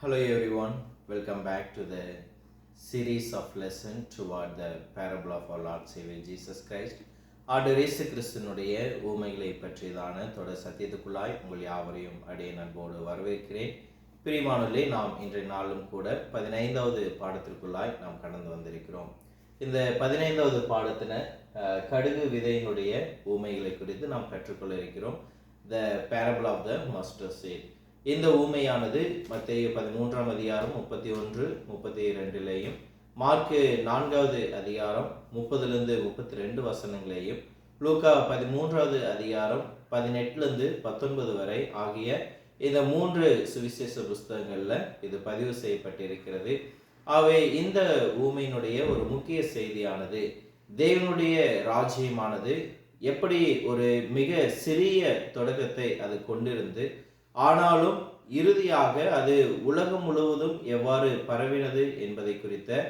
Hello everyone, welcome back to the series of lesson toward the parable of our Lord Savior Jesus Christ. ஆண்டவர் இயேசு கிறிஸ்துனுடைய ஊமைகளை பற்றியதான தொடர் சத்தியத்துக்குள்ளாய் உங்கள் யாவரையும் அடைய அன்போடு வரவேற்கிறேன். பிரியமானவர்களே, நாம் இன்றைய நாளும் கூட 15வது பாடத்திற்குள்ளாய் நாம் கடந்து வந்திருக்கிறோம். இந்த 15வது பாடத்தின கடுகு விதையினுடைய ஊமைகளை குறித்து நாம் கற்றுக்கொள்ள இருக்கிறோம். The parable of the mustard seed. இந்த ஊமையானது மத்தேயு 13ஆம் அதிகாரம் 31, 32லேயும், மார்க்கு 4வது அதிகாரம் 30லிருந்து 32 வசனங்களையும், லூக்கா 13வது அதிகாரம் 18லிருந்து 19 வரை ஆகிய இந்த 3 சுவிசேஷ புஸ்தகங்களில் இது பதிவு செய்யப்பட்டிருக்கிறது. ஆகவே இந்த ஊமையினுடைய ஒரு முக்கிய செய்தியானது தேவனுடைய ராஜ்யமானது எப்படி ஒரு மிக சிறிய தொடக்கத்தை அது கொண்டிருந்து ஆனாலும் இறுதியாக அது உலகம் முழுவதும் எவ்வாறு பரவினது என்பதை குறித்த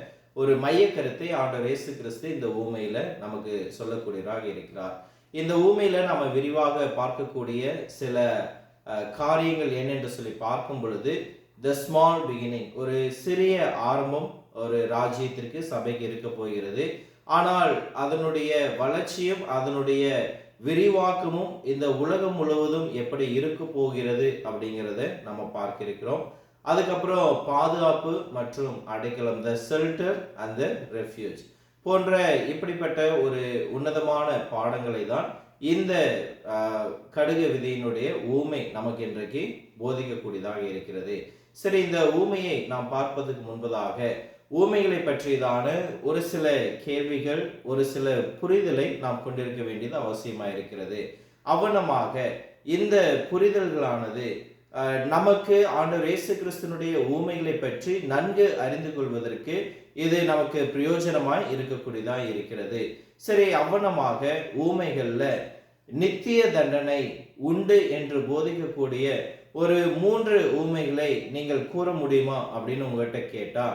ஒரு மைய கருத்தை ஆண்டவர் இயேசு கிறிஸ்து இந்த ஊமையில நமக்கு சொல்லக்கூடியவராக இருக்கிறார். இந்த ஊமையில நம்ம விரிவாக பார்க்கக்கூடிய சில காரியங்கள் என்னென்று சொல்லி பார்க்கும் பொழுது, த ஸ்மால் பிகினிங், ஒரு சிறிய ஆரம்பம் ஒரு ராஜ்யத்திற்கு சபைக்கு இருக்க போகிறது. ஆனால் அதனுடைய வளர்ச்சியும் அதனுடைய விரிவாக்கமும் இந்த உலகம் முழுவதும் எப்படி இருக்க போகிறது அப்படிங்கிறத நம்ம பார்க்க இருக்கிறோம். அதுக்கப்புறம் பாதுகாப்பு மற்றும் அடைக்கலம், த ஷெல்டர் அண்ட் த ரெஃப்யூஜ் போன்ற இப்படிப்பட்ட ஒரு உன்னதமான பாடங்களை தான் இந்த கடுகு விதையினுடைய ஊமை நமக்கு இன்றைக்கு போதிக்கக்கூடியதாக இருக்கிறது. சரி, இந்த ஊமையை நாம் பார்ப்பதற்கு முன்பதாக ஊமைகளை பற்றியதான ஒரு சில கேள்விகள், ஒரு சில புரிதலை நாம் கொண்டிருக்க வேண்டியது அவசியமாக இருக்கிறது. அவனமாக இந்த புரிதல்களானது நமக்கு ஆண்டவர் இயேசு கிறிஸ்துனுடைய ஊமைகளை பற்றி நன்கு அறிந்து கொள்வதற்கு இது நமக்கு பிரயோஜனமாய் இருக்கக்கூடியதாக இருக்கிறது. சரி, அவனமாக ஊமைகள்ல நித்திய தண்டனை உண்டு என்று போதிக்கக்கூடிய ஒரு 3 ஊமைகளை நீங்கள் கூற முடியுமா அப்படின்னு உங்ககிட்ட கேட்டா,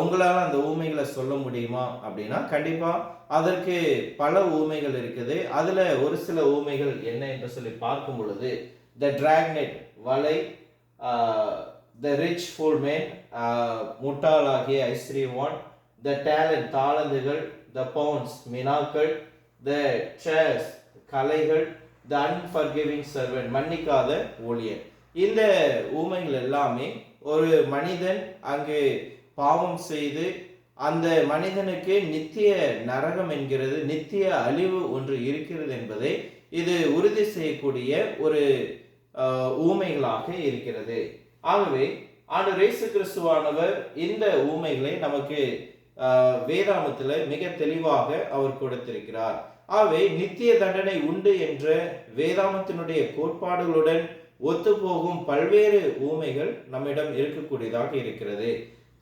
உங்களால் அந்த ஊமைகளை சொல்ல முடியுமா அப்படின்னா, கண்டிப்பா அதற்கு பல ஊமைகள் இருக்குது. அதுல ஒரு சில ஊமைகள் என்ன என்று சொல்லி பார்க்கும் பொழுது, த டிராக்நெட், வலை, த ரிச் ஃபுல்மேன், முட்டாளாகிய ஐஸ்வர்யவான், த டேலண்ட், தாளந்துகள், த பவுண்ட்ஸ், மினாக்கள், த சேர்ஸ், கலைகள், த அன்ஃபர்கிவிங் சர்வெண்ட், மன்னிக்காத ஊழியர். இந்த ஊமைகள் எல்லாமே ஒரு மனிதன் அங்கு பாவம் செய்து அந்த மனிதனுக்கு நித்திய நரகம் என்கிறது, நித்திய அழிவு ஒன்று இருக்கிறது என்பதை இது உறுதி செய்யக்கூடிய ஒரு ஊமைகளாக இருக்கிறது. ஆகவே ஆண்டவர் இயேசு கிறிஸ்துவானவர் இந்த ஊமைகளை நமக்கு வேதாகமத்தில் மிக தெளிவாக அவர் கொடுத்திருக்கிறார். ஆகவே நித்திய தண்டனை உண்டு என்ற வேதாகமத்தினுடைய கோட்பாடுகளுடன் ஒத்துப்போகும் பல்வேறு ஊமைகள் நம்மிடம் இருக்கக்கூடியதாக இருக்கிறது.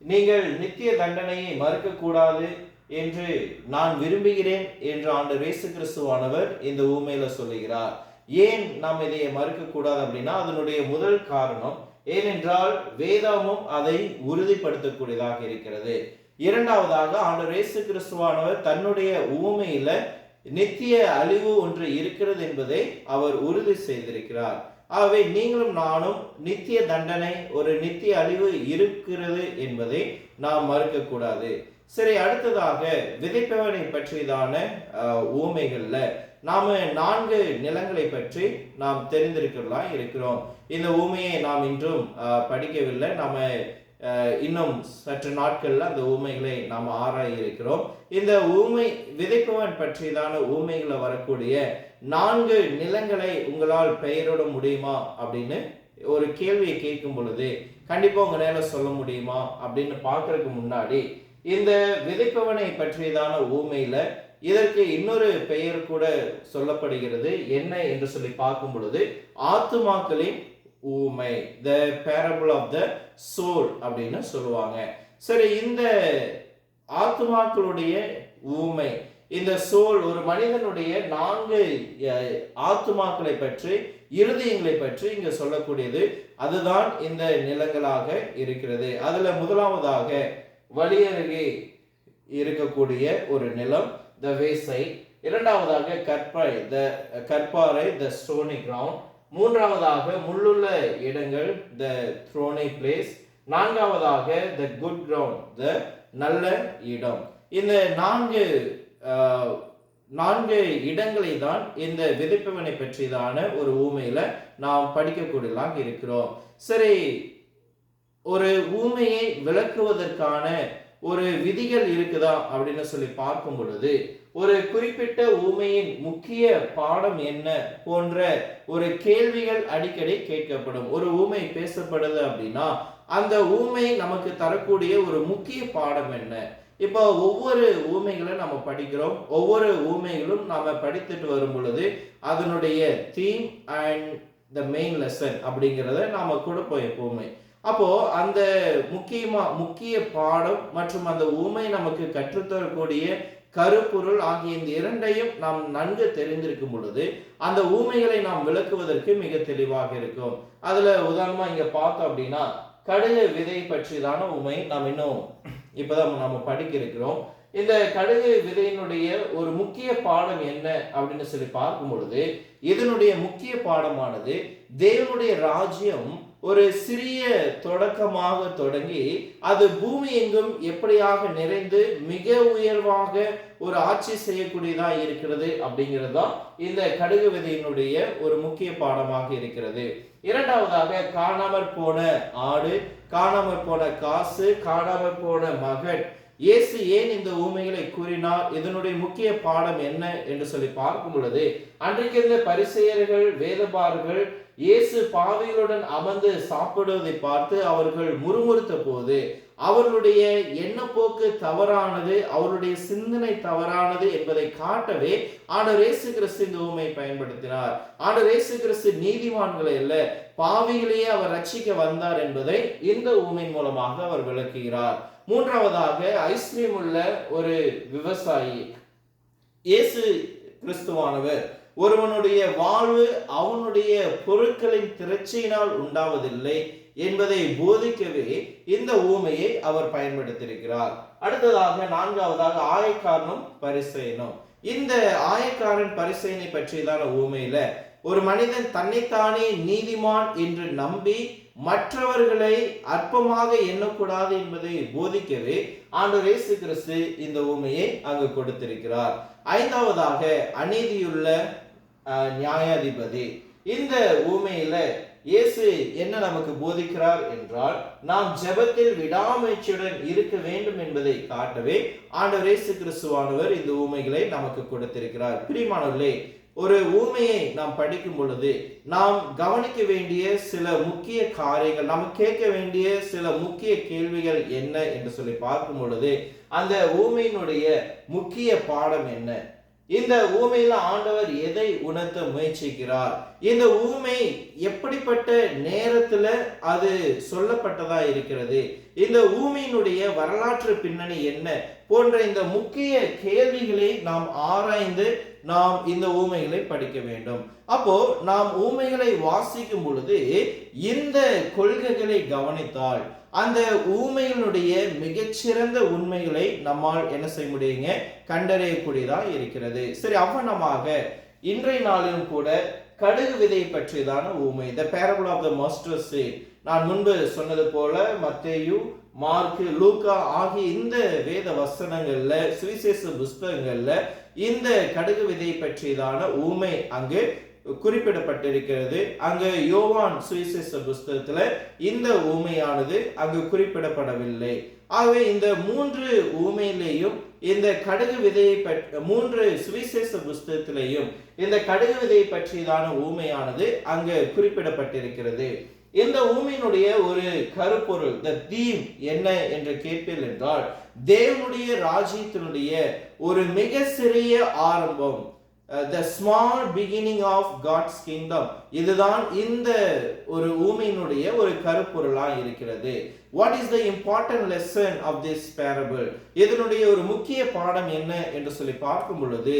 நீங்கள் நித்திய தண்டனையை மறுக்கக்கூடாது என்று நான் விரும்புகிறேன் என்று ஆண்டவர் இயேசு கிறிஸ்துவானவர் இந்த ஊமையில சொல்லுகிறார். ஏன் நாம் இதை மறுக்கக்கூடாது அப்படின்னா, அதனுடைய முதல் காரணம் ஏனென்றால் வேதமும் அதை உறுதிப்படுத்தக்கூடியதாக இருக்கிறது. இரண்டாவதாக ஆண்டவர் இயேசு கிறிஸ்துவானவர் தன்னுடைய ஊமையில நித்திய அழிவு ஒன்று இருக்கிறது என்பதை அவர் உறுதி செய்திருக்கிறார். ஆகவே நீங்களும் நானும் நித்திய தண்டனை, ஒரு நித்திய அழிவு இருக்கிறது என்பதை நாம் மறுக்கக்கூடாது. சரி, அடுத்ததாக விதைப்பவனை பற்றியதான ஊமைகள்ல நாம 4 நிலங்களை பற்றி நாம் தெரிந்திருக்கலாம் இருக்கிறோம். இந்த ஊமையை நாம் இன்றும் படிக்கவில்லை. நாம இன்னும் சற்று நாட்கள்ல அந்த ஊமைகளை நாம் ஆராய இருக்கிறோம். இந்த ஊமை விதைப்பவன் பற்றியதான ஊமைகளை வரக்கூடிய 4 நிலங்களை உங்களால் பெயரிட முடியுமா அப்படின்னு ஒரு கேள்வியை கேட்கும் பொழுது கண்டிப்பா உங்களால சொல்ல முடியுமா அப்படின்னு பார்க்கறதுக்கு முன்னாடி, இந்த விதைப்பவனை பற்றியதான ஊமையில இதற்கு இன்னொரு பெயர் கூட சொல்லப்படுகிறது. என்ன என்று சொல்லி பார்க்கும் பொழுது, ஆத்துமாக்களின் ஊமை, த parable of the soul அப்படின்னு சொல்லுவாங்க. சரி, இந்த ஆத்துமாக்களுடைய ஊமை, இந்த சோல், ஒரு மனிதனுடைய 4 ஆத்துமாக்களை பற்றி, இருதயங்களை பற்றி இங்க சொல்லக்கூடியது. அதுதான் இந்த நிலங்களாக இருக்கிறது. அதுல முதலாவதாக வழியருகே இருக்கக்கூடிய ஒரு நிலம், த வேசைட். இரண்டாவதாக கற்பாறை, த ஸ்டோனி கிரவுண்ட். மூன்றாவதாக முள்ளுள்ள இடங்கள், த த்ரோனை பிளேஸ். நான்காவதாக த குட் கிரவுண்ட், த நல்ல இடம். இந்த நான்கு இடங்களை தான் இந்த விதைப்பவனை பற்றியதான ஒரு ஊமையில நாம் படிக்கக்கூடியதாக இருக்கிறோம். சரி, ஒரு ஊமையை விளக்குவதற்கான ஒரு விதிகள் இருக்குதா அப்படின்னு சொல்லி பார்க்கும் பொழுது, ஒரு குறிப்பிட்ட ஊமையின் முக்கிய பாடம் என்ன போன்ற ஒரு கேள்விகள் அடிக்கடி கேட்கப்படும். ஒரு ஊமை பேசப்படுது அப்படின்னா அந்த ஊமை நமக்கு தரக்கூடிய ஒரு முக்கிய பாடம் என்ன? இப்போ ஒவ்வொரு ஊமைகளை நம்ம படிக்கிறோம். ஒவ்வொரு ஊமைகளும் நாம படித்துட்டு வரும் பொழுது அதனுடைய theme and the main lesson அப்படிங்கிறத நாம கொடுப்போம் எப்பவுமே. அப்போ அந்த முக்கிய பாடம் மற்றும் அந்த ஊமை நமக்கு கற்றுத்தரக்கூடிய கருப்பொருள் ஆகிய இந்த இரண்டையும் நாம் நன்கு தெரிந்திருக்கும் பொழுது அந்த ஊமைகளை நாம் விளக்குவதற்கு மிக தெளிவாக இருக்கும். அதுல உதாரணமா இங்க பார்த்தோம் அப்படின்னா கடுகு விதை பற்றிதான ஊமை நாம் இன்னும் இப்பதான் நம்ம படிக்க இருக்கிறோம். இந்த கடுகு விதையினுடைய ஒரு முக்கிய பாடம் என்ன அப்படின்னு சொல்லி பார்க்கும் பொழுது, இதனுடைய முக்கிய பாடமானது தேவனுடைய ராஜ்யம் ஒரு சிறிய தொடக்கமாக தொடங்கி அது பூமி எங்கும் எப்படியாக நிறைந்து மிக உயர்வாக ஒரு ஆட்சி செய்யக்கூடியதா இருக்கிறது அப்படிங்கிறது தான் இந்த கடுகு விதையினுடைய ஒரு முக்கிய பாடமாக இருக்கிறது. இரண்டாவதாக காணாமற் போன ஆடு, காணாமற் போன காசு, காணாமற் போன மகன். இயேசு ஏன் இந்த ஊமைகளை கூறினார், இதனுடைய முக்கிய பாடம் என்ன என்று சொல்லி பார்க்கும் பொழுது, அன்றைக்கு இருந்த பரிசேயர்கள் வேதபாரர்கள் இயேசு பாவிகளுடன் அமர்ந்து சாப்பிடுவதை பார்த்து அவர்கள் முறுமுறுத்த போது அவர்களுடைய எண்ணப்போக்கு தவறானது, அவருடைய சிந்தனை தவறானது என்பதை காட்டவே ஆண்டவர் இயேசு கிறிஸ்து இந்த ஊமையை பயன்படுத்தினார். ஆண்டவர் இயேசு கிறிஸ்து நீதிமான்களை அல்ல பாவிகளையே அவர் ரட்சிக்க வந்தார் என்பதை இந்த ஊமையின் மூலமாக அவர் விளக்குகிறார். மூன்றாவதாக ஐஸ்கிரீம் உள்ள ஒரு விவசாயி. இயேசு கிறிஸ்துவானவர் ஒருவனுடைய வாழ்வு அவனுடைய பொருட்களின் திரட்சியினால் உண்டாவதில்லை என்பதை போதிக்கவே இந்த ஊமையை அவர் பயன்படுத்தியிருக்கிறார். அடுத்ததாக நான்காவதாக ஆயக்காரனும் பரிசேயனும். இந்த ஆயக்காரன் பரிசேயனை பற்றியதான ஊமையில ஒரு மனிதன் தன்னைத்தானே நீதிமான் என்று நம்பி மற்றவர்களை அற்பமாக எண்ணக்கூடாது என்பதை போதிக்கவே ஆண்டவர் இயேசு கிறிஸ்து இந்த ஊமையை அங்கு கொடுத்திருக்கிறார். ஐந்தாவதாக அநீதியுள்ள நியாயாதிபதி. இந்த ஊமையில இயேசு என்ன நமக்கு போதிக்கிறார் என்றால், நாம் ஜெபத்தில் விடாமுயற்சியுடன் இருக்க வேண்டும் என்பதை காட்டவே ஆண்டவர் இயேசு கிறிஸ்துவானவர் இந்த ஊமைகளை நமக்கு கொடுத்திருக்கிறார். பிரியமானவர்களே, ஒரு ஊமையை நாம் படிக்கும் பொழுது நாம் கவனிக்க வேண்டிய சில முக்கிய காரியங்கள், நாம் கேட்க வேண்டிய சில முக்கிய கேள்விகள் என்ன என்று சொல்லி பார்க்கும் பொழுது, அந்த ஊமையினுடைய முக்கிய பாடம் என்ன, இந்த ஊமையில ஆண்டவர் எதை உணர்த்த முயற்சிக்கிறார், இந்த ஊமை எப்படிப்பட்ட நேரத்துல அது சொல்லப்பட்டதா இருக்கிறது, இந்த ஊமையினுடைய வரலாற்று பின்னணி என்ன போன்ற இந்த முக்கிய கேள்விகளை நாம் ஆராய்ந்து நாம் இந்த ஊமைகளை படிக்க வேண்டும். அப்போ நாம் ஊமைகளை வாசிக்கும் பொழுது இந்த கொள்கைகளை கவனித்தால் அந்த ஊமையினுடைய மிகச்சிறந்த உண்மைகளை நம்மால் என்ன செய்ய முடியுங்க, கண்டறியக்கூடியதா இருக்கிறது. சரி, அவ்வனமாக இன்றைய நாளிலும் கூட கடுகு விதை பற்றியதான ஊமை, the parable of the mustard seed. நான் முன்பு சொன்னது போல மத்தேயு, மார்க்கு, லூக்கா ஆகிய இந்த வேத வசனங்கள்ல, சுவிசேஷ புஸ்தகங்கள்ல இந்த கடுகு விதை பற்றியதான ஊமை அங்கு குறிப்பிடப்பட்டிருக்கிறது. அங்கு யோவான் சுவிசேஷ புஸ்தகத்துல இந்த ஊமையானது அங்கு குறிப்பிடப்படவில்லை. ஆகவே இந்த மூன்று ஊமையிலேயும் இந்த கடுகு விதையை மூன்று சுவிசேஷ புஸ்தகத்திலேயும் இந்த கடுகு விதையை பற்றியதான ஊமையானது அங்கு குறிப்பிடப்பட்டிருக்கிறது. இந்த ஊமையினுடைய ஒரு கருப்பொருள், த தீம் என்ன என்று கேட்பீர்கள் என்றால், தேவனுடைய ராஜ்யத்தினுடைய ஒரு மிக சிறிய ஆரம்பம், the small beginning of God's kingdom. இதுதான் இந்த ஒரு ஊமையினுடைய ஒரு கருப்பொருளாக இருக்கிறது. What is the important lesson of this parable? இதனுடைய ஒரு முக்கிய பாடம் என்ன என்று சொல்லி பார்க்கும் பொழுது,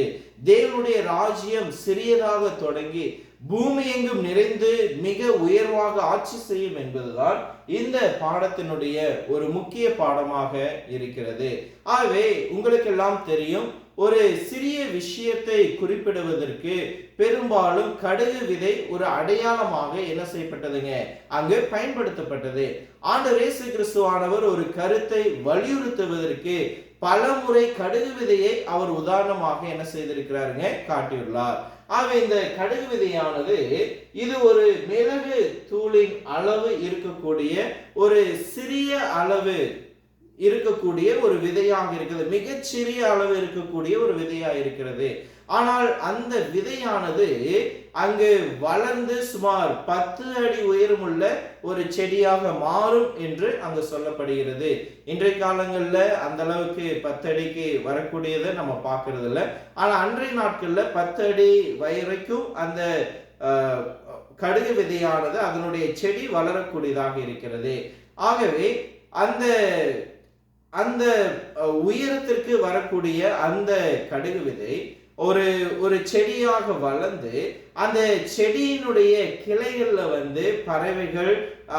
தேவனுடைய ராஜ்யம் சிறியதாக தொடங்கி பூமி எங்கும் நிறைந்து மிக உயர்வாக ஆட்சி செய்யும் என்பதுதான் இந்த பாடத்தினுடைய ஒரு முக்கிய பாடமாக இருக்கிறது. ஆகவே உங்களுக்கு எல்லாம் தெரியும், ஒரு சிறிய விஷயத்தை குறிப்பிடுவதற்கு பெரும்பாலும் கடுகு விதை ஒரு அடையாளமாக என்ன செய்யப்பட்டதுங்க, அங்கு பயன்படுத்தப்பட்டது. ஆண்டவர் இயேசு கிறிஸ்துவானவர் ஒரு கருத்தை வலியுறுத்துவதற்கு பல முறை கடுகு விதையை அவர் உதாரணமாக என்ன செய்திருக்கிறாருங்க, காட்டியுள்ளார். ஆக இந்த கடுகு விதையானது இது ஒரு மிளகு தூளின் அளவு இருக்கக்கூடிய ஒரு சிறிய அளவு இருக்கக்கூடிய ஒரு விதையாக இருக்கிறது. மிகச்சிறிய அளவு இருக்கக்கூடிய ஒரு விதையா இருக்கிறது. ஆனால் அந்த விதையானது அங்கு வளர்ந்து சுமார் 10 அடி உயரமுள்ள ஒரு செடியாக மாறும் என்று அங்கு சொல்லப்படுகிறது. இன்றைய காலங்கள்ல அந்த அளவுக்கு 10 அடிக்கு வரக்கூடியதை நம்ம பார்க்கறது இல்லை. ஆனா அன்றைய நாட்கள்ல 10 அடி வரைக்கும் அந்த கடுகு விதையானது அதனுடைய செடி வளரக்கூடியதாக இருக்கிறது. ஆகவே அந்த அந்த உயரத்திற்கு வரக்கூடிய அந்த கடுகு விதை ஒரு செடியாக வளர்ந்து அந்த செடியினுடைய கிளைகள்ல பறவைகள்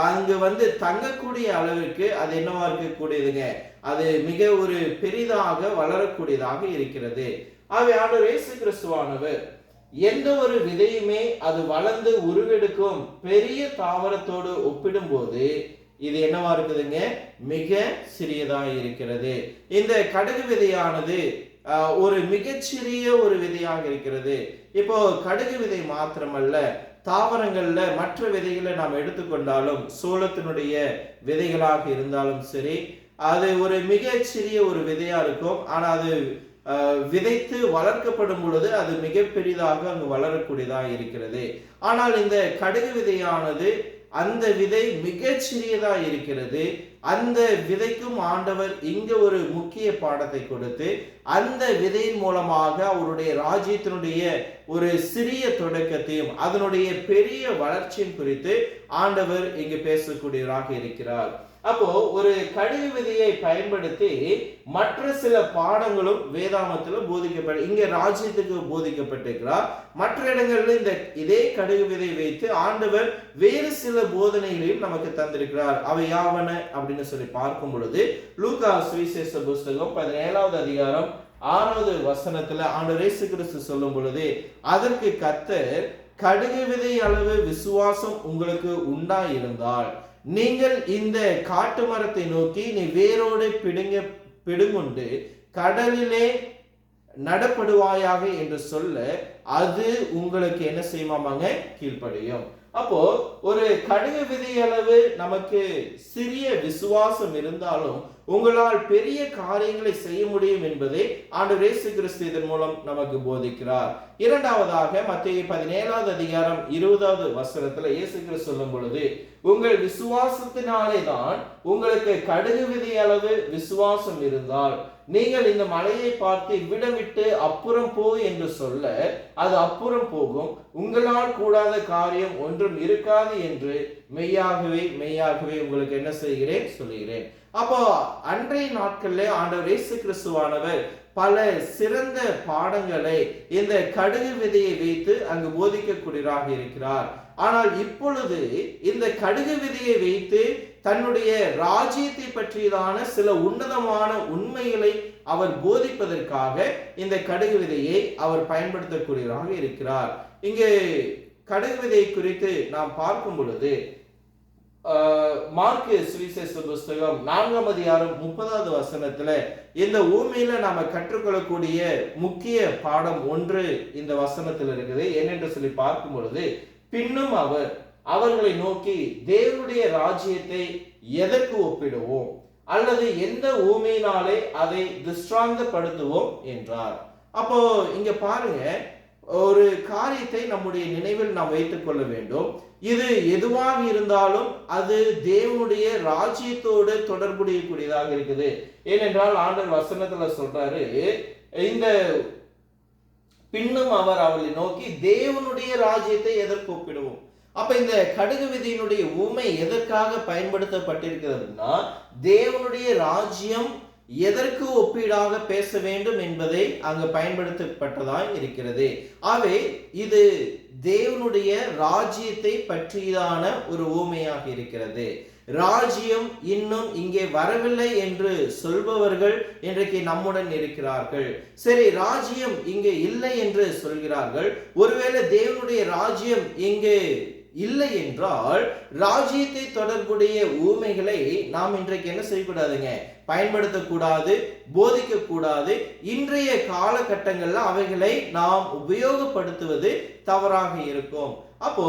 அங்கு தங்கக்கூடிய அளவிற்கு அது என்னவா இருக்கக்கூடியதுங்க, அது மிக ஒரு பெரிதாக வளரக்கூடியதாக இருக்கிறது. ஆகவே ஆண்டவர் இயேசு கிறிஸ்துவானவர் எந்த ஒரு விதையுமே அது வளர்ந்து உருவெடுக்கும் பெரிய தாவரத்தோடு ஒப்பிடும்போது இது என்னவா இருக்குதுங்க, மிக சிறியதாக இருக்கிறது. இந்த கடுகு விதையானது ஒரு மிகச்சிறிய ஒரு விதையாக இருக்கிறது. இப்போ கடுகு விதை மாத்திரமல்ல, தாவரங்கள்ல மற்ற விதைகளை நாம் எடுத்துக்கொண்டாலும் சோளத்தினுடைய விதைகளாக இருந்தாலும் சரி, அது ஒரு மிகச்சிறிய ஒரு விதையா இருக்கும். ஆனா அது விதைத்து வளர்க்கப்படும் பொழுது அது மிக பெரிதாக அங்கு வளரக்கூடியதாக இருக்கிறது. ஆனால் இந்த கடுகு விதையானது அந்த விதை மிகச் சிறியதா இருக்கிறது. அந்த விதைக்கும் ஆண்டவர் இங்க ஒரு முக்கிய பாடத்தை கொடுத்து அந்த விதையின் மூலமாக அவருடைய ராஜ்யத்தினுடைய ஒரு சிறிய தொடக்கத்தையும் அதனுடைய பெரிய வளர்ச்சியும் குறித்து ஆண்டவர் இங்கு பேசக்கூடியவராக இருக்கிறார். அப்போ ஒரு கடுகு விதையை பயன்படுத்தி மற்ற சில பாடங்களும் வேதாமத்தில் போதிக்கப்பட்டு இங்க ராஜ்யத்துக்கு போதிக்கப்பட்டிருக்கிறார். மற்ற இடங்களில் இதே கடுகு விதை வைத்து ஆண்டவர் வேறு சில போதனைகளையும் நமக்கு தந்திருக்கிறார். அவை யாவன அப்படின்னு சொல்லி பார்க்கும் பொழுது லூக்கா சுவிசேஷ புஸ்தகம் 17வது அதிகாரம் 6வது வசனத்துல ஆண்டவர் இயேசு கிறிஸ்து சொல்லும் பொழுது, அதற்கு கர்த்தர், கடுகு விதை அளவு விசுவாசம் உங்களுக்கு உண்டாயிருந்தால் நீங்கள் இந்த காட்டு மரத்தை நோக்கி நீ வேரோடு பிடுங்குண்டு கடலிலே நடப்படுவாயாக என்று சொல்ல அது உங்களுக்கு என்ன செய்யுமாங்க, கீழ்ப்படியும். அப்போ ஒரு கடுகு விதை அளவு நமக்கு சிறிய விசுவாசம் இருந்தாலும் உங்களால் பெரிய காரியங்களை செய்ய முடியும் என்பதை ஆண்டவர் இயேசு கிறிஸ்து இதன் மூலம் நமக்கு போதிக்கிறார். இரண்டாவதாக மத்தேயு 17வது அதிகாரம் 20வது வசனத்துல இயேசு கிறிஸ்து சொல்லும் பொழுது, உங்கள் விசுவாசத்தினாலே தான் உங்களுக்கு கடுகு விதை அளவு விசுவாசம் இருந்தால் நீங்கள் இந்த மலையை பார்த்து இவ்விடம் விட்டு அப்புறம் போ என்று சொல்ல அது அப்புறம் போகும், உங்களால் கூடாத காரியம் ஒன்றும் இருக்காது என்று மெய்யாகவே மெய்யாகவே உங்களுக்கு என்ன செய்கிறேன் சொல்லுகிறேன். அப்போ அன்றைய நாட்கள்ல ஆண்டவர் இயேசு கிறிஸ்துவானவர் பல சிறந்த பாடங்களை இந்த கடுகு விதையை வைத்து அங்கு போதிக்கக்கூடியவராக இருக்கிறார். ஆனால் இப்பொழுது இந்த கடுகு விதையை வைத்து தன்னுடைய ராஜ்யத்தை பற்றியதான சில உன்னதமான உண்மைகளை அவர் போதிப்பதற்காக இந்த கடுகு விதையை அவர் பயன்படுத்தக்கூடியவராக இருக்கிறார். இங்கே கடுகு விதை குறித்து நாம் பார்க்கும் பொழுது மார்க்கு சுவிசேஷ புஸ்தகம் 4ஆம் அதிகாரம் 30வது வசனத்துல இந்த ஊமையில நாம கற்றுக்கொள்ளக்கூடிய முக்கிய பாடம் ஒன்று இந்த வசனத்தில் இருக்குது. என்னென்று சொல்லி பார்க்கும் பொழுது, பின்னும் அவர் அவர்களை நோக்கி தேவனுடைய ராஜ்யத்தை எதற்கு ஒப்பிடுவோம் அல்லது எந்த ஊமையினாலே அதை திருஷ்டாந்தப்படுத்துவோம் என்றார். அப்போ இங்க பாருங்க, ஒரு காரியத்தை நம்முடைய நினைவில் நாம் வைத்துக் கொள்ள வேண்டும். இது எதுவாக இருந்தாலும் அது தேவனுடைய ராஜ்யத்தோடு தொடர்புடைய கூடியதாக இருக்குது. ஏனென்றால் ஆண்டவர் வசனத்துல சொல்றாரு, இந்த பின்னும் அவர் அவளை நோக்கி தேவனுடைய ராஜ்யத்தை எதற்கு ஒப்பிடுவோம். அப்ப இந்த கடுகு விதையினுடைய ஊமை எதற்காக பயன்படுத்தப்பட்டிருக்கிறதுனா, தேவனுடைய ராஜ்யம் எதற்கு ஒப்பீடாக பேச வேண்டும் என்பதை அங்கு பயன்படுத்தப்பட்டதாய் இருக்கிறது. ஆகவே இது தேவனுடைய ராஜ்யத்தை பற்றியதான ஒரு ஊமையாக இருக்கிறது. ராஜ்யம் இன்னும் இங்கே வரவில்லை என்று சொல்பவர்கள் இன்றைக்கு நம்முடன் இருக்கிறார்கள். சரி, ராஜ்யம் இங்கே இல்லை என்று சொல்கிறார்கள். ஒருவேளை தேவனுடைய ராஜ்யம் இங்கே இல்லை என்றால் ராஜ்யத்தை தொடர்புடைய ஊமைகளை நாம் இன்றைக்கு என்ன செய்யக்கூடாதுங்க, பயன்படுத்தக்கூடாது, போதிக்க கூடாது. இன்றைய காலகட்டங்கள்ல அவைகளை நாம் உபயோகப்படுத்துவது தவறாக இருக்கும். அப்போ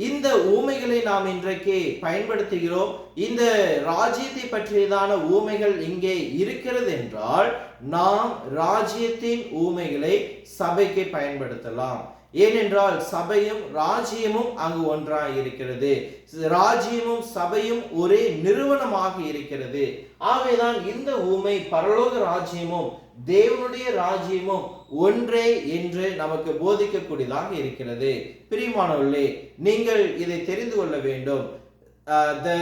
இந்த ஊமைகளை நாம் இன்றைக்கு பயன்படுத்துகிறோம். இந்த ராஜ்யத்தை பற்றியதான ஊமைகள் இங்கே இருக்கிறது என்றால் நாம் ராஜ்யத்தின் ஊமைகளை சபைக்கு பயன்படுத்தலாம். ஏனென்றால் சபையும் ராஜ்யமும் அங்கு ஒன்றாக இருக்கிறது. ராஜ்யமும் சபையும் ஒரே நிறுவனமாக இருக்கிறது. ஆகைதான் இந்த ஊமை பரலோக ராஜ்யமும் தேவனுடைய ராஜ்யமும் ஒன்றே என்று நமக்கு போதிக்கக்கூடியதாக இருக்கிறது. பிரியமானவர்களே, நீங்கள் இதை தெரிந்து கொள்ள வேண்டும். the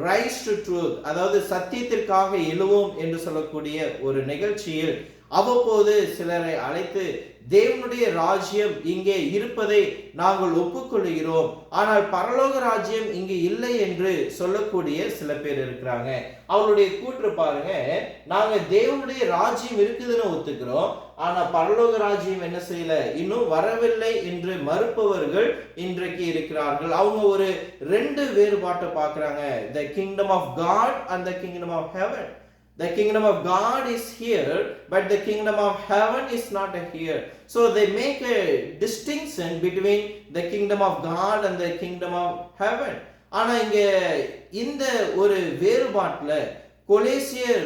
rise to truth, அதாவது சத்தியத்திற்காக எழுவோம் என்று சொல்லக்கூடிய ஒரு நிகழ்ச்சியில் அவ்வப்போது சிலரை அழைத்து தேவனுடைய ராஜ்யம் இங்கே இருப்பதை நாங்கள் ஒப்புக்கொள்கிறோம், ஆனால் பரலோக ராஜ்யம் இங்கே இல்லை என்று சொல்லக்கூடிய சில பேர் இருக்கிறாங்க. அவளுடைய கூற்று பாருங்க, நாங்க தேவனுடைய ராஜ்யம் இருக்குதுன்னு ஒத்துக்கிறோம், ஆனா பரலோக ராஜ்யம் என்ன செய்யல, இன்னும் வரவில்லை என்று மறுப்பவர்கள் இன்றைக்கு இருக்கிறார்கள். அவங்க ஒரு ரெண்டு வேறுபாட்டை பார்க்கறாங்க. the kingdom of God and the kingdom of heaven. The kingdom of God is here, but the kingdom of heaven is not here. So they make a distinction between the kingdom of God and the kingdom of heaven. ஆனா இங்க இந்த ஒரு வேறுபாட்டுல கொலேசியர்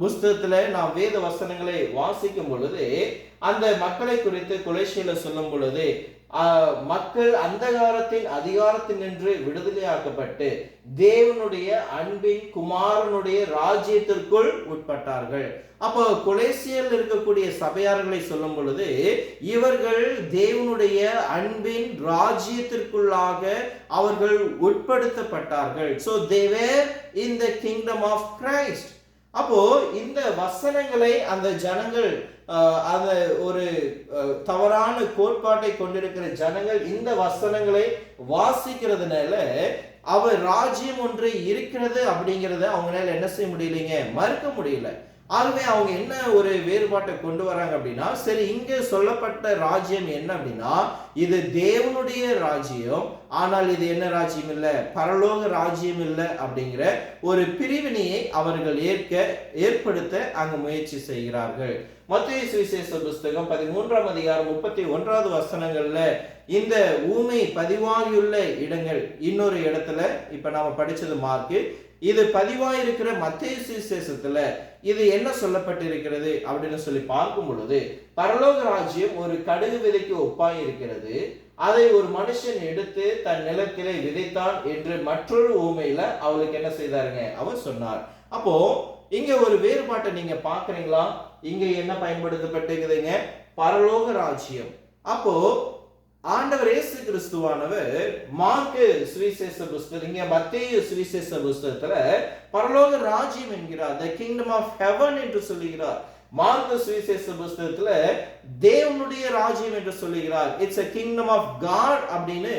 புஸ்தகத்துல நாம் வேத வசனங்களை வாசிக்கும் பொழுது அந்த மக்களை குறித்து கொலேசியர்ல சொல்லும் பொழுது மக்கள் அந்தகாரத்தின் அதிகாரத்தினின்று விடுதலையாக்கப்பட்டு தேவனுடைய அன்பின் குமாரனுடைய ராஜ்யத்திற்குள் உட்பட்டார்கள். அப்போ கொலேசியரில் இருக்கக்கூடிய சபையார்களை சொல்லும் பொழுது இவர்கள் தேவனுடைய அன்பின் ராஜ்யத்திற்குள்ளாக அவர்கள் உட்படுத்தப்பட்டார்கள். So they were in the kingdom of Christ. அப்போ இந்த வசனங்களை அந்த ஜனங்கள் அந்த ஒரு தவறான கோட்பாட்டை கொண்டிருக்கிற ஜனங்கள் இந்த வசனங்களை வாசிக்கிறதுனால அவர் ராஜ்யம் ஒன்று இருக்கிறது அப்படிங்கறத அவங்களால என்ன செய்ய முடியலைங்க, மறுக்க முடியல. ஆகவே அவங்க என்ன ஒரு வேறுபாட்டை கொண்டு வராங்க அப்படின்னா, சரி இங்க சொல்லப்பட்ட ராஜ்யம் என்ன அப்படின்னா இது தேவனுடைய ராஜ்யம், ஆனால் இது என்ன ராஜ்யம் இல்ல, பரலோக ராஜ்யம் இல்ல அப்படிங்கிற ஒரு பிரிவினையை அவர்கள் ஏற்படுத்த அங்கு முயற்சி செய்கிறார்கள். மத்தேயு சுவிசேஷ புஸ்தகம் 13ஆம் அதிகாரம் 31வது வசனங்கள்ல இந்த ஊமை பதிவாகியுள்ள இடங்கள் இன்னொரு இடத்துல இப்ப நாம படிச்சது மார்க்கு, இது பதிவாயிருக்கிற மத்தேயு சுவிசேஷத்துல இது என்ன சொல்லப்பட்டிருக்கிறது அப்படின்னு சொல்லி பார்க்கும் பொழுது பரலோக ராஜ்யம் ஒரு கடுகு விதைக்கு ஒப்பாய் இருக்கிறது, அதை ஒரு மனுஷன் எடுத்து தன் நிலத்திலே விதைத்தான் என்று மற்றொரு ஊமையில அவளுக்கு என்ன செய்தாருங்க, அவர் சொன்னார். அப்போ இங்க ஒரு வேறுபாட்டை நீங்க பாக்குறீங்களா? இங்க என்ன பயன்படுத்தப்பட்டிருக்குதுங்க, பரலோக ராஜ்யம். அப்போ ஆண்டவர் இயேசு கிறிஸ்துவானவர் மார்க்கு சுவிசேஷ புஸ்தகம், இங்க மத்தேயு சுவிசேஷ புஸ்தகத்துல பரலோக ராஜ்யம் என்கிறார், the kingdom of heaven என்று சொல்லுகிறார். மார்க்கு சுவிசேஷ புஸ்தகத்துல தேவனுடைய ராஜ்யம் என்று சொல்லுகிறார், it's a kingdom of God அப்படின்னு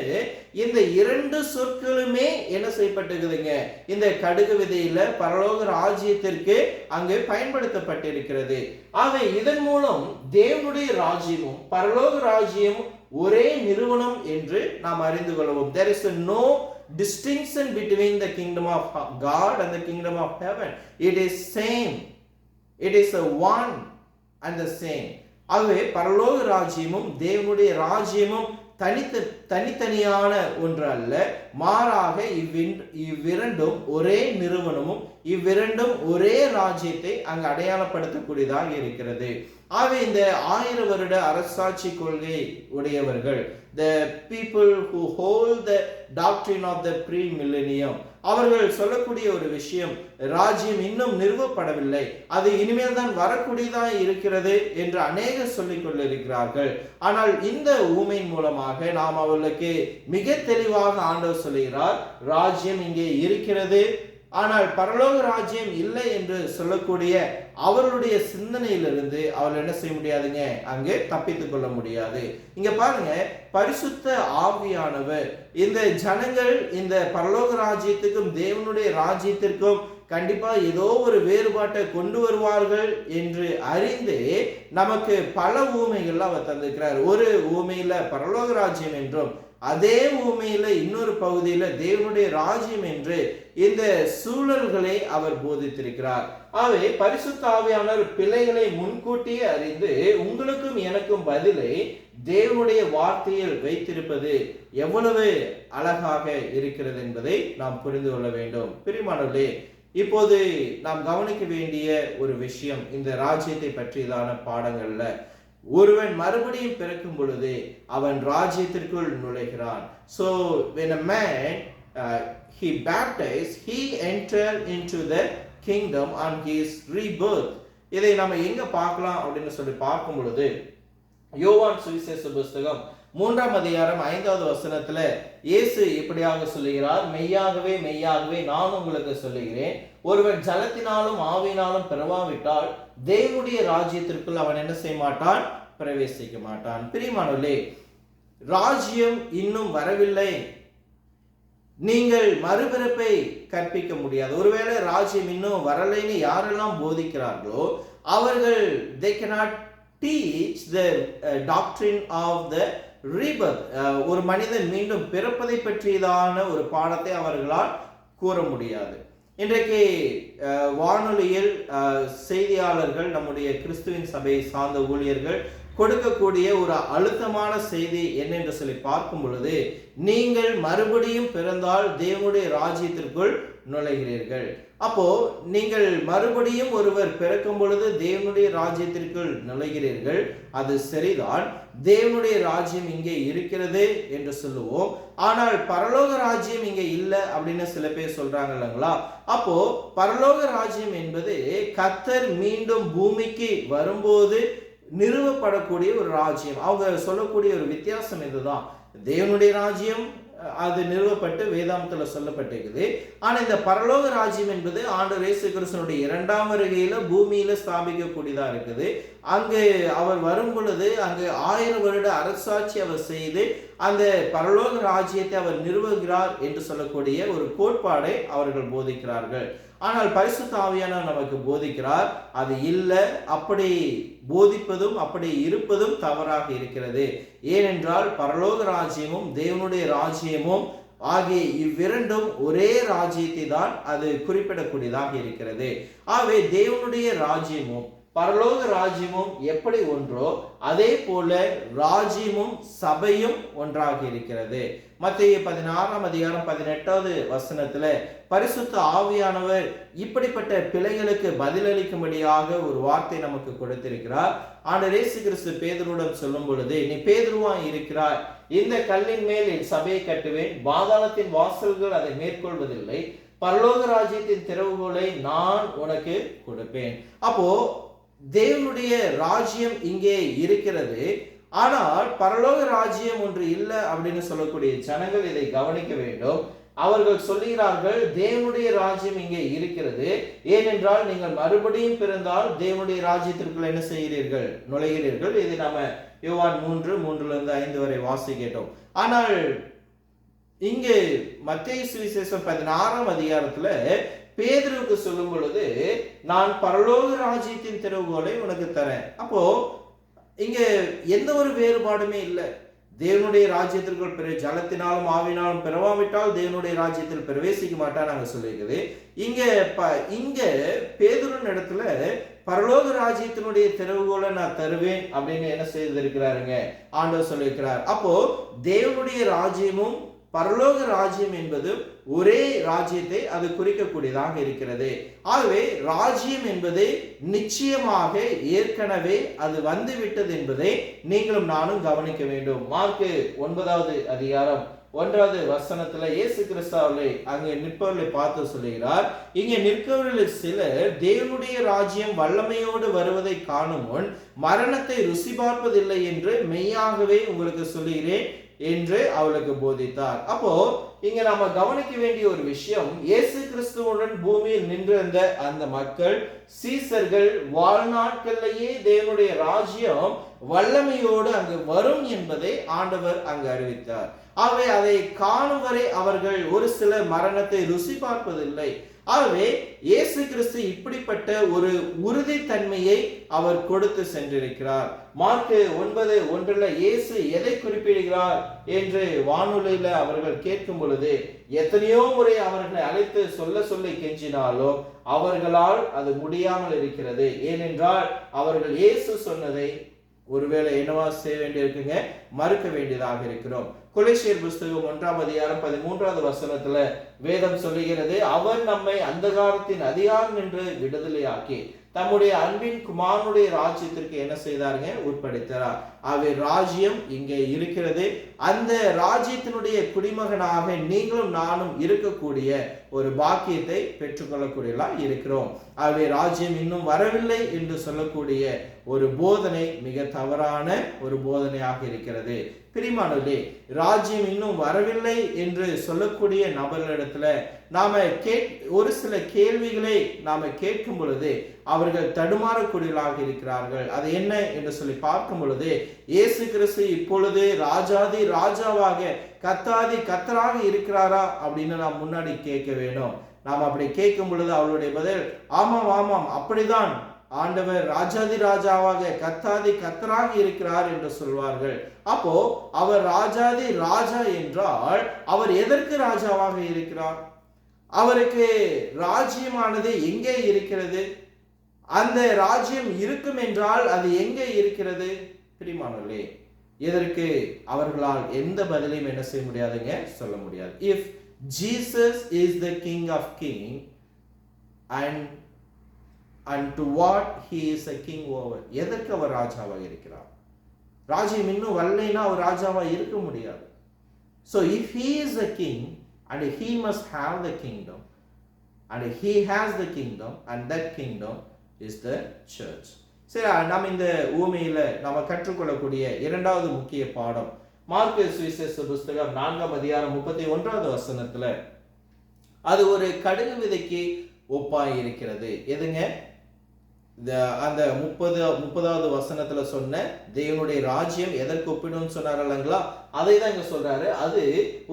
இந்த இரண்டு சொற்களுமே என்ன செய்யப்பட்டிருக்குதுங்க, இந்த கடுகு விதையில பரலோக ராஜ்யத்திற்கு அங்கு பயன்படுத்தப்பட்டிருக்கிறது. ஆக இதன் மூலம் தேவனுடைய ராஜ்யமும் பரலோக ராஜ்யமும் ஒரே நிறுவனம் என்று நாம் அறிந்து கொள்வோம். There is no distinction between the kingdom of God and the kingdom of heaven. It is same. It is a one and the same. ஆகவே பரலோக ராஜ்யமும் தேவனுடைய ராஜ்யமும் தனித்தனியான ஒன்று அல்ல, மாறாக இவ்விரண்டும் ஒரே நிறுவனமும் இவ்விரண்டும் ஒரே ராஜ்யத்தை அங்கு அடையாளப்படுத்தக்கூடியதாக இருக்கிறது. ஆகவே இந்த 1000 வருட அரசாட்சி கொள்கை உடையவர்கள், the people who hold the doctrine of the pre-millennium, அவர்கள் சொல்லக்கூடிய ஒரு விஷயம், ராஜ்யம் இன்னும் நிறுவப்படவில்லை, அது இனிமேல் தான் வரக்கூடியதா இருக்கிறது என்று அநேகர் சொல்லிக் கொண்டிருக்கிறார்கள். ஆனால் இந்த ஊமையின் மூலமாக நாம் அவர்களுக்கு மிக தெளிவாக ஆண்டவர் சொல்கிறார், ராஜ்யம் இங்கே இருக்கிறது, ஆனால் பரலோக ராஜ்யம் இல்லை என்று சொல்லக்கூடிய அவர்களுடைய சிந்தனையிலிருந்து அவர்கள் என்ன செய்ய முடியாதுங்க, அங்கே தப்பித்துக் கொள்ள முடியாது. இங்க பாருங்க, பரிசுத்த ஆவியானவர் இந்த ஜனங்கள் இந்த பரலோக ராஜ்யத்துக்கும் தேவனுடைய ராஜ்யத்திற்கும் கண்டிப்பா ஏதோ ஒரு வேறுபாட்டை கொண்டு வருவார்கள் என்று அறிந்து நமக்கு பல ஊமைகள் அவர் தந்திருக்கிறார். ஒரு ஊமையில பரலோக ராஜ்யம் என்றும், அதே ஊமையில இன்னொரு பகுதியில தேவனுடைய ராஜ்யம் என்று இந்த சூழல்களை அவர் போதித்திருக்கிறார். ஆகவே பரிசுத்த ஆவியானவர் பிள்ளைகளை முன்கூட்டியே அறிந்து உங்களுக்கும் எனக்கும் பதிலை தேவனுடைய வார்த்தையில் வைத்திருப்பது எவ்வளவு அழகாக இருக்கிறது என்பதை நாம் புரிந்து கொள்ள வேண்டும். பிரியமானவர்களே, இப்போது நாம் கவனிக்க வேண்டிய ஒரு விஷயம், இந்த ராஜ்யத்தை பற்றியதான பாடங்கள்ல ஒருவன் மறுபடியும் பிறக்கும் பொழுது அவன் ராஜ்யத்திற்குள் நுழைகிறான். So when a man he baptized, he entered into the kingdom on his rebirth. இதை நம்ம எங்க பார்க்கலாம் அப்படின்னு சொல்லி பார்க்கும் பொழுது யோவான் சுவிசேஷ புஸ்தகம் 3ஆம் அதிகாரம் 5வது வசனத்துல இயேசு இப்படியாக சொல்லுகிறார், மெய்யாகவே மெய்யாகவே நான் உங்களுக்கு சொல்லுகிறேன், ஒருவன் ஜலத்தினாலும் ஆவியினாலும் பிறவாவிட்டால் தேவனுடைய ராஜ்யத்திற்குள் அவன் என்ன செய்ய மாட்டான், பிரவேசிக்க மாட்டான். பிரியமானவர்களே, ராஜ்யம் இன்னும் வரவில்லை, நீங்கள் மறுபிறப்பை கற்பிக்க முடியாது. ஒருவேளை ராஜ்யம் இன்னும் வரலைன்னு யாரெல்லாம் போதிக்கிறார்களோ அவர்கள் they cannot teach the doctrine of the rebirth. ஒரு மனிதன் மீண்டும் பிறப்பதை பற்றியதான ஒரு பாடத்தை அவர்களால் கூற முடியாது. இன்றைக்கு வானொலியில் செய்தியாளர்கள், நம்முடைய கிறிஸ்துவின் சபையை சார்ந்த ஊழியர்கள் கொடுக்கக்கூடிய ஒரு அழுத்தமான செய்தி என்ன என்று சொல்லி பார்க்கும் பொழுது, நீங்கள் மறுபடியும் பிறந்தால் தேவனுடைய ராஜ்யத்திற்குள் நுழைகிறீர்கள். அப்போ நீங்கள் மறுபடியும் ஒருவர் பிறக்கும் பொழுது தேவனுடைய ராஜ்யத்திற்குள் நுழைகிறீர்கள், அது சரிதான், தேவனுடைய ராஜ்யம் இங்கே இருக்கிறது என்று சொல்லுவோம். ஆனால் பரலோக ராஜ்யம் இங்கே இல்லை அப்படின்னு சில பேர் சொல்றாங்க இல்லைங்களா? அப்போ பரலோக ராஜ்யம் என்பது கர்த்தர் மீண்டும் பூமிக்கு வரும்போது நிறுவப்படக்கூடிய ஒரு ராஜ்யம். அவங்க சொல்லக்கூடிய ஒரு வித்தியாசம் இதுதான். தேவனுடைய ராஜ்யம் அது நிறுவப்பட்டு வேதாந்தத்துல சொல்லப்பட்டிருக்குது. ஆனா இந்த பரலோக ராஜ்யம் என்பது ஆண்டவர் இயேசு கிறிஸ்துவினுடைய 2ஆம் வருகையில பூமியில ஸ்தாபிக்கக்கூடியதா இருக்குது. அங்கு அவர் வரும் பொழுது அங்கு 1000 வருட அரசாட்சி அவர் செய்து அந்த பரலோக ராஜ்யத்தை அவர் நிறுவுகிறார் என்று சொல்லக்கூடிய ஒரு கோட்பாடை அவர்கள் போதிக்கிறார்கள். ஆனால் பரிசுத்த ஆவியானவர் நமக்கு போதிக்கிறார், அது இல்லை, அப்படி போதிப்பதும் அப்படி இருப்பதும் தவறாக இருக்கிறது. ஏனென்றால் பரலோக ராஜ்யமும் தேவனுடைய ராஜ்யமும் ஆகிய இவ்விரண்டும் ஒரே ராஜ்யத்தை தான் அது குறிப்பிடக்கூடியதாக இருக்கிறது. ஆகவே தேவனுடைய ராஜ்யமும் பரலோக ராஜ்யமும் எப்படி ஒன்றோ அதே போல ராஜ்யமும் சபையும் ஒன்றாக இருக்கிறது. மத்தேயு 16ஆம் அதிகாரம் 18வது வசனத்துல பரிசுத்த ஆவியானவர் இப்படிப்பட்ட பிள்ளைகளுக்கு பதிலளிக்கும்படியாக ஒரு வார்த்தை நமக்கு கொடுத்திருக்கிறார். ஆண்டவர் இயேசு கிறிஸ்து பேதுருவிடம் சொல்லும் பொழுது, நீ பேதுருவா இருக்கிறாய், இந்த கல்லின் மேல் என் சபையை கட்டுவேன், பாதாளத்தின் வாசல்கள் அதை மேற்கொள்வதில்லை, பரலோக ராஜ்யத்தின் திறவுகோலை நான் உனக்கு கொடுப்பேன். அப்போ தேவனுடைய ராஜ்யம் இங்கே இருக்கிறது, ஆனால் பரலோக ராஜ்யம் ஒன்று இல்லை அப்படின்னு சொல்லக்கூடிய ஜனங்கள் இதை கவனிக்க வேண்டும். அவர்கள் சொல்லுகிறார்கள், தேவனுடைய ராஜ்யம் இங்கே இருக்கிறது, ஏனென்றால் நீங்கள் மறுபடியும் பிறந்தால் தேவனுடைய ராஜ்யத்திற்குள் என்ன செய்கிறீர்கள், நுழைகிறீர்கள். இது நாம யோவான் 3:3-5 வரை வாசிக்கிட்டோம். ஆனால் இங்கு மத்தேயு சுவிசேஷம் 16ஆம் அதிகாரத்துல பேதுருவுக்கு சொல்லும் பொழுது, நான் பரலோக ராஜ்யத்தின் திறவுகோலை உனக்கு தரேன். அப்போ இங்க எந்த ஒரு வேறுபாடுமே இல்லை. தேவனுடைய ராஜ்யத்திற்குள் ஜலத்தினாலும் ஆவினாலும் பிறவாவிட்டால் தேவனுடைய ராஜ்யத்தில் பிரவேசிக்க மாட்டான் நாங்க சொல்லியிருக்குது. இங்க பேதுருவின் இடத்துல பரலோக ராஜ்யத்தினுடைய திறவுகோலை நான் தருவேன் அப்படின்னு என்ன செய்திருக்கிறாருங்க, ஆண்டவர் சொல்லியிருக்கிறார். அப்போ தேவனுடைய ராஜ்யமும் பரலோக ராஜ்யம் என்பது ஒரே ராஜ்யத்தை அது குறிக்கக்கூடியதாக இருக்கிறது. ஆகவே ராஜ்யம் என்பது நிச்சயமாக ஏற்கனவே அது வந்துவிட்டது என்பதை நீங்களும் நானும் கவனிக்க வேண்டும். மார்க்கு 9வது அதிகாரம் 1வது வசனத்துல இயேசு கிறிஸ்துவை அங்கே நிற்பவர்களை பார்த்து சொல்லுகிறார், இங்கே நிற்கவர்களில் சிலர் தேவனுடைய ராஜ்யம் வல்லமையோடு வருவதை காணும் முன் மரணத்தை ருசி பார்ப்பதில்லை என்று மெய்யாகவே உங்களுக்கு சொல்லுகிறேன் என்று அவளுக்கு போதித்தார். அப்போ இங்க நாம கவனிக்க வேண்டிய ஒரு விஷயம், இயேசு கிறிஸ்துவுடன் பூமியில் நின்றிருந்த அந்த மக்கள், சீசர்கள் வாழ்நாட்களிலேயே தேவனுடைய ராஜ்யம் வல்லமையோடு அங்கு வரும் என்பதை ஆண்டவர் அங்கு அறிவித்தார். ஆகவே அதை காணும் வரை அவர்கள் ஒரு சில மரணத்தை ருசி பார்ப்பதில்லை. ஆகவே இயேசு கிறிஸ்து இப்படிப்பட்ட ஒரு உறுதித்தன்மையை அவர் கொடுத்து சென்றிருக்கிறார். மார்க் 9:1 இயேசு எதை குறிப்பிடுகிறார் என்று வானொலியில அவர்கள் கேட்கும் பொழுது, எத்தனையோ முறை அவர்களை அழைத்து சொல்ல கெஞ்சினாலும் அவர்களால் அது முடியாமல் இருக்கிறது. ஏனென்றால் அவர்கள் இயேசு சொன்னதை ஒருவேளை என்னவா செய்ய வேண்டியிருக்குங்க, மறுக்க வேண்டியதாக இருக்கிறோம். கொலோசியர் புஸ்தகம் 1:13 வேதம் சொல்லுகிறது, அவர் நம்மை அந்தகாரத்தின் அதிகாரம் என்று விடுதலையாக்கி தம்முடைய அன்பின் குமாரனுடைய ராஜ்யத்திற்கு என்ன செய்தாருங்க, உட்படுத்தார். அவை ராஜ்யம் இங்கே இருக்கிறது. அந்த ராஜ்யத்தினுடைய குடிமகனாக நீங்களும் நானும் இருக்கக்கூடிய ஒரு பாக்கியத்தை பெற்றுக்கொள்ளக்கூடியவர்களா இருக்கிறோம். அவை ராஜ்யம் இன்னும் வரவில்லை என்று சொல்லக்கூடிய ஒரு போதனை மிக தவறான ஒரு போதனையாக இருக்கிறது. பிரியமானவர்களே, ராஜ்யம் இன்னும் வரவில்லை என்று சொல்லக்கூடிய நபர்களிடத்துல நாம ஒரு சில கேள்விகளை நாம கேட்கும் பொழுது அவர்கள் தடுமாறக்கூடியவர்களாக இருக்கிறார்கள். அது என்ன என்று சொல்லி பார்க்கும் பொழுது, இயேசு கிறிஸ்து இப்பொழுது ராஜாதி ராஜாவாக கர்த்தாதி கர்த்தராக இருக்கிறாரா அப்படின்னு நாம் முன்னாடி கேட்க வேண்டும். நாம் அப்படி கேட்கும் பொழுது அவளுடைய பதில், ஆமாம் ஆமாம் அப்படிதான், ஆண்டவர் ராஜாதி ராஜாவாக கர்த்தாதி கர்த்தராக இருக்கிறார் என்று சொல்வார்கள். அப்போ அவர் ராஜாதி ராஜா என்றால் அவர் எதற்கு ராஜாவாக இருக்கிறார்? அவருக்கு ராஜ்யமானது எங்கே இருக்கிறது? அந்த ராஜ்யம் இருக்கும் என்றால் அது எங்கே இருக்கிறது? பிரியமானவர்களே, இதற்கு அவர்களால் எந்த பதிலையும் என்ன செய்ய முடியாதுங்க, சொல்ல முடியாது. If Jesus is the king of king and to what he is a king over, எதற்கு அவர் ராஜாவாக இருக்கிறார்? ராஜ்யம் இன்னும் வரலைன்னா அவர் ராஜாவா இருக்க முடியாது. So if he is a king and he must have the kingdom and he has the kingdom and that kingdom is the church. சரி, நாம் இந்த ஊமையில நாம கற்றுக்கொள்ளக்கூடிய இரண்டாவது முக்கிய பாடம், மார்க்கு சுவிசேஷ புஸ்தகம் 4:31 அது ஒரு கடுகு விதைக்கு ஒப்பாய் இருக்கிறது. எதுங்க? அந்த 30வது சொன்ன தேவனுடைய ராஜ்யம் எதற்கு ஒப்பிடும் சொன்னார் இல்லைங்களா, அதை தான் இங்க சொல்றாரு. அது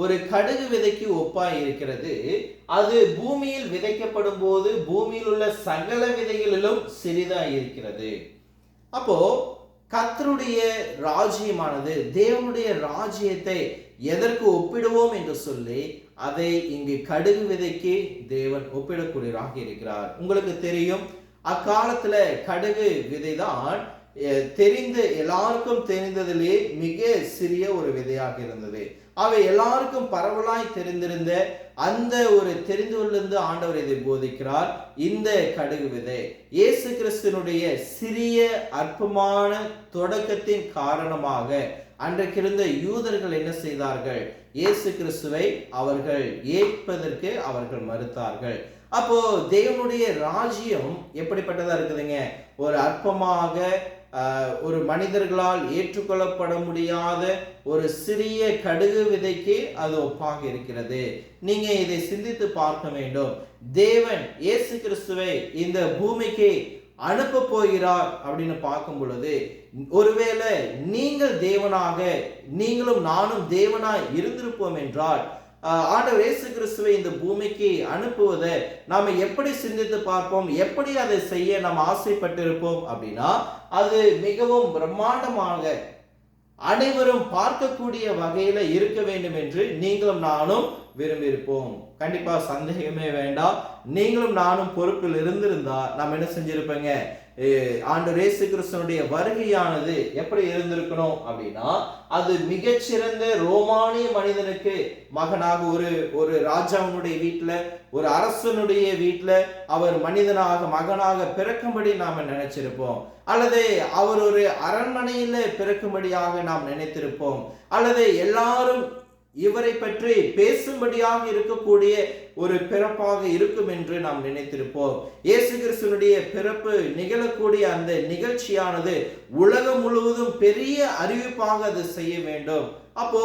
ஒரு கடுகு விதைக்கு ஒப்பாய் இருக்கிறது. அது பூமியில் விதைக்கப்படும் போது பூமியில் உள்ள சகல விதைகளிலும் சிறிதா இருக்கிறது. அப்போ கர்த்தருடைய ராஜ்யமானது தேவனுடைய ராஜ்யத்தை எதற்கு ஒப்பிடுவோம் என்று சொல்லி அதை இங்கு கடுகு விதைக்கு தேவன் ஒப்பிடக்கூடியவராக இருக்கிறார். உங்களுக்கு தெரியும், அக்காலத்துல கடுகு விதைதான் எல்லாருக்கும் தெரிந்ததிலே மிக சிறிய ஒரு விதையாக இருந்தது. அவை எல்லாருக்கும் பரவலாய் தெரிந்திருந்த அந்த ஒரு தெரிந்துள்ளது ஆண்டவர் இதை போதிக்கிறார். இந்த கடுகு விதை இயேசு கிறிஸ்துனுடைய சிறிய அற்பமான தொடக்கத்தின் காரணமாக அன்றைக்கு இருந்த யூதர்கள் என்ன செய்தார்கள்? இயேசு கிறிஸ்துவை அவர்கள் ஏற்பதற்கு அவர்கள் மறுத்தார்கள். அப்போ தேவனுடைய ராஜ்யம் எப்படிப்பட்டதா இருக்குதுங்க? ஒரு அற்பமாக ஒரு மனிதர்களால் ஏற்றுக்கொள்ளப்பட முடியாத ஒரு சிறிய கடுகு விதைக்கு அது ஒப்பாக இருக்கிறது. நீங்க இதை சிந்தித்து பார்க்க வேண்டும். தேவன் இயேசு கிறிஸ்துவை இந்த பூமிக்கு அனுப்ப போகிறார் அப்படின்னு பார்க்கும் பொழுது, ஒருவேளை நீங்களும் நானும் தேவனாய் இருந்திருப்போம் என்றால் ஆண்டவர் இயேசு கிறிஸ்துவை இந்த பூமிக்கு அனுப்புவதை நாம எப்படி சிந்தித்து பார்ப்போம்? எப்படி அதை செய்ய நாம் ஆசைப்பட்டிருப்போம் அப்படின்னா, அது மிகவும் பிரம்மாண்டமாக அனைவரும் பார்க்கக்கூடிய வகையில இருக்க வேண்டும் என்று நீங்களும் நானும் விரும்பியிருப்போம். கண்டிப்பா சந்தேகமே வேண்டாம். நீங்களும் நானும் பொறுப்பில் இருந்திருந்தா நாம் என்ன செஞ்சிருப்பேங்க? ஆண்டவர் இயேசு கிறிஸ்துவினுடைய வருகையானது எப்படி இருந்திருக்கணும் அப்படின்னா, அது மிகச்சிறந்த ரோமானிய மனிதனுக்கு மகனாக ஒரு ராஜாவினுடைய வீட்டுல, ஒரு அரசனுடைய வீட்டுல அவர் மகனாக பிறக்கும்படி நாம நினைச்சிருப்போம். அல்லது அவர் ஒரு அரண்மனையில பிறக்கும்படியாக நாம் நினைத்திருப்போம். அல்லது எல்லாரும் இவரை பற்றி பேசும்படியாக இருக்கக்கூடிய ஒரு பிறப்பாக இருக்கும் என்று நாம் நினைத்திருப்போம். இயேசு கிறிஸ்துவினுடைய பிறப்பு நிகழக்கூடிய அந்த நிகழ்ச்சியானது உலகம் முழுவதும் பெரிய அறிவிப்பாக அது செய்ய வேண்டும். அப்போ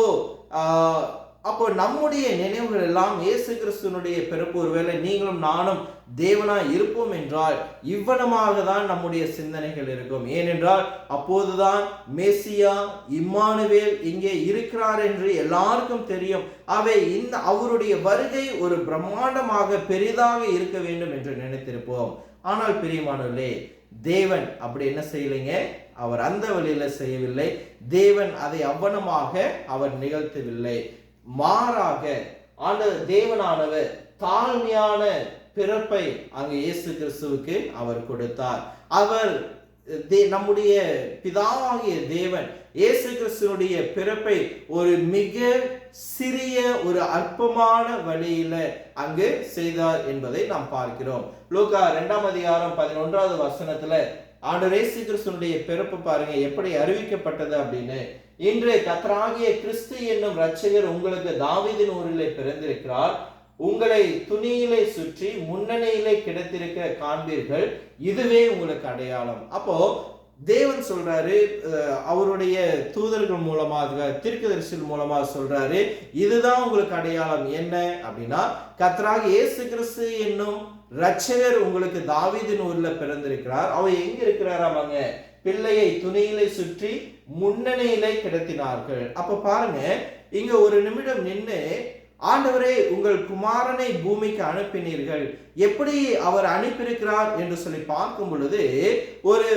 அப்போ நம்முடைய நினைவுகள் எல்லாம் இயேசு கிறிஸ்துவனுடைய பிறப்பு, ஒருவேளை நீங்களும் நானும் தேவனாய் இருப்போம் என்றால் இவ்வனமாக தான் நம்முடைய சிந்தனைகள் இருக்கும். ஏனென்றால் அப்போதுதான் மெசியா இம்மானுவேல் இங்கே இருக்கிறார் என்று எல்லாருக்கும் தெரியும். அவருடைய வருகை ஒரு பிரம்மாண்டமாக பெரிதாக இருக்க வேண்டும் என்று நினைத்திருப்போம். ஆனால் பிரியமானவர்களே, தேவன் அப்படி என்ன செய்யலைங்க, அவர் அந்த வழியில செய்யவில்லை. தேவன் அதை அவ்வனமாக அவர் நிகழ்த்தவில்லை. மாறாக தேவனானவர் தாழ்மையான பிறப்பை அங்கு இயேசு கிறிஸ்துவுக்கு அவர் கொடுத்தார். அவர் நம்முடைய பிதாவாகிய தேவன் இயேசு கிறிஸ்துவனுடைய பிறப்பை ஒரு மிக சிறிய ஒரு அற்பமான வழியில அங்கு செய்தார் என்பதை நாம் பார்க்கிறோம். லூக்கா 2ஆம் அதிகாரம் 11வது வசனத்துல ஆண்டவர் இயேசு கிறிஸ்துவனுடைய பிறப்பு பாருங்க எப்படி அறிவிக்கப்பட்டது அப்படின்னு. இன்று கர்த்தராகிய கிறிஸ்து என்னும் இரட்சகர் உங்களுக்கு தாவீதின் ஊரிலே பிறந்திருக்கிறார். உங்களை துணியிலே சுற்றி முன்னணியிலே கிடத்திருக்க காண்பீர்கள், இதுவே உங்களுக்கு அடையாளம். அப்போ தேவன் சொல்றாரு, அவருடைய தூதர்கள் மூலமாக தீர்க்கதரிசிகள் மூலமாக சொல்றாரு, இதுதான் உங்களுக்கு அடையாளம். என்ன அப்படின்னா, கர்த்தராகிய இயேசு கிறிஸ்து என்னும் இரட்சகர் உங்களுக்கு தாவீதின் ஊர்ல பிறந்திருக்கிறார். அவர் எங்க இருக்கிறாராமாங்க, பிள்ளையை துணியிலே சுற்றி முன்னணியிலே கிடத்தினார்கள். அப்ப பாருங்க, இங்க ஒரு நிமிடம் நின்று, ஆண்டவரே உங்கள் குமாரனை பூமிக்கு அனுப்பினீர்கள், எப்படி அவர் அனுப்பியிருக்கிறார் என்று சொல்லி பார்க்கும் பொழுது, ஒரு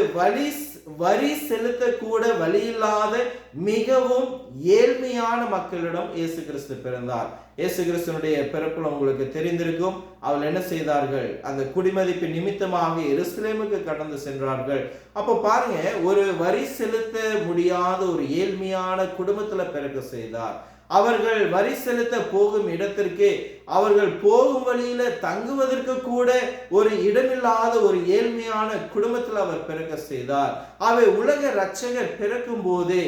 வரி செலுத்த கூட வழியில்லாத மிகவும் ஏழ்மையான மக்களிடம் இயேசு கிறிஸ்து பிறந்தார். இயேசு கிறிஸ்துனுடைய பிறப்புல உங்களுக்கு தெரிந்திருக்கும், அவள் என்ன செய்தார்கள், அந்த குடிமதிப்பு நிமித்தமாக எருசலேமுக்கு கடந்து சென்றார்கள். அப்ப பாருங்க, ஒரு வரி செலுத்த முடியாத ஒரு ஏழ்மையான குடும்பத்துல பிறக்க செய்தார். அவர்கள் வரி செலுத்த போகும் இடத்திற்கு, அவர்கள் போகும் வழியில தங்குவதற்கு கூட ஒரு இடமில்லாத ஒரு ஏழ்மையான குடும்பத்தில் அவர் பிறக்க செய்தார். உலக இரட்சகர் பிறக்கும் போது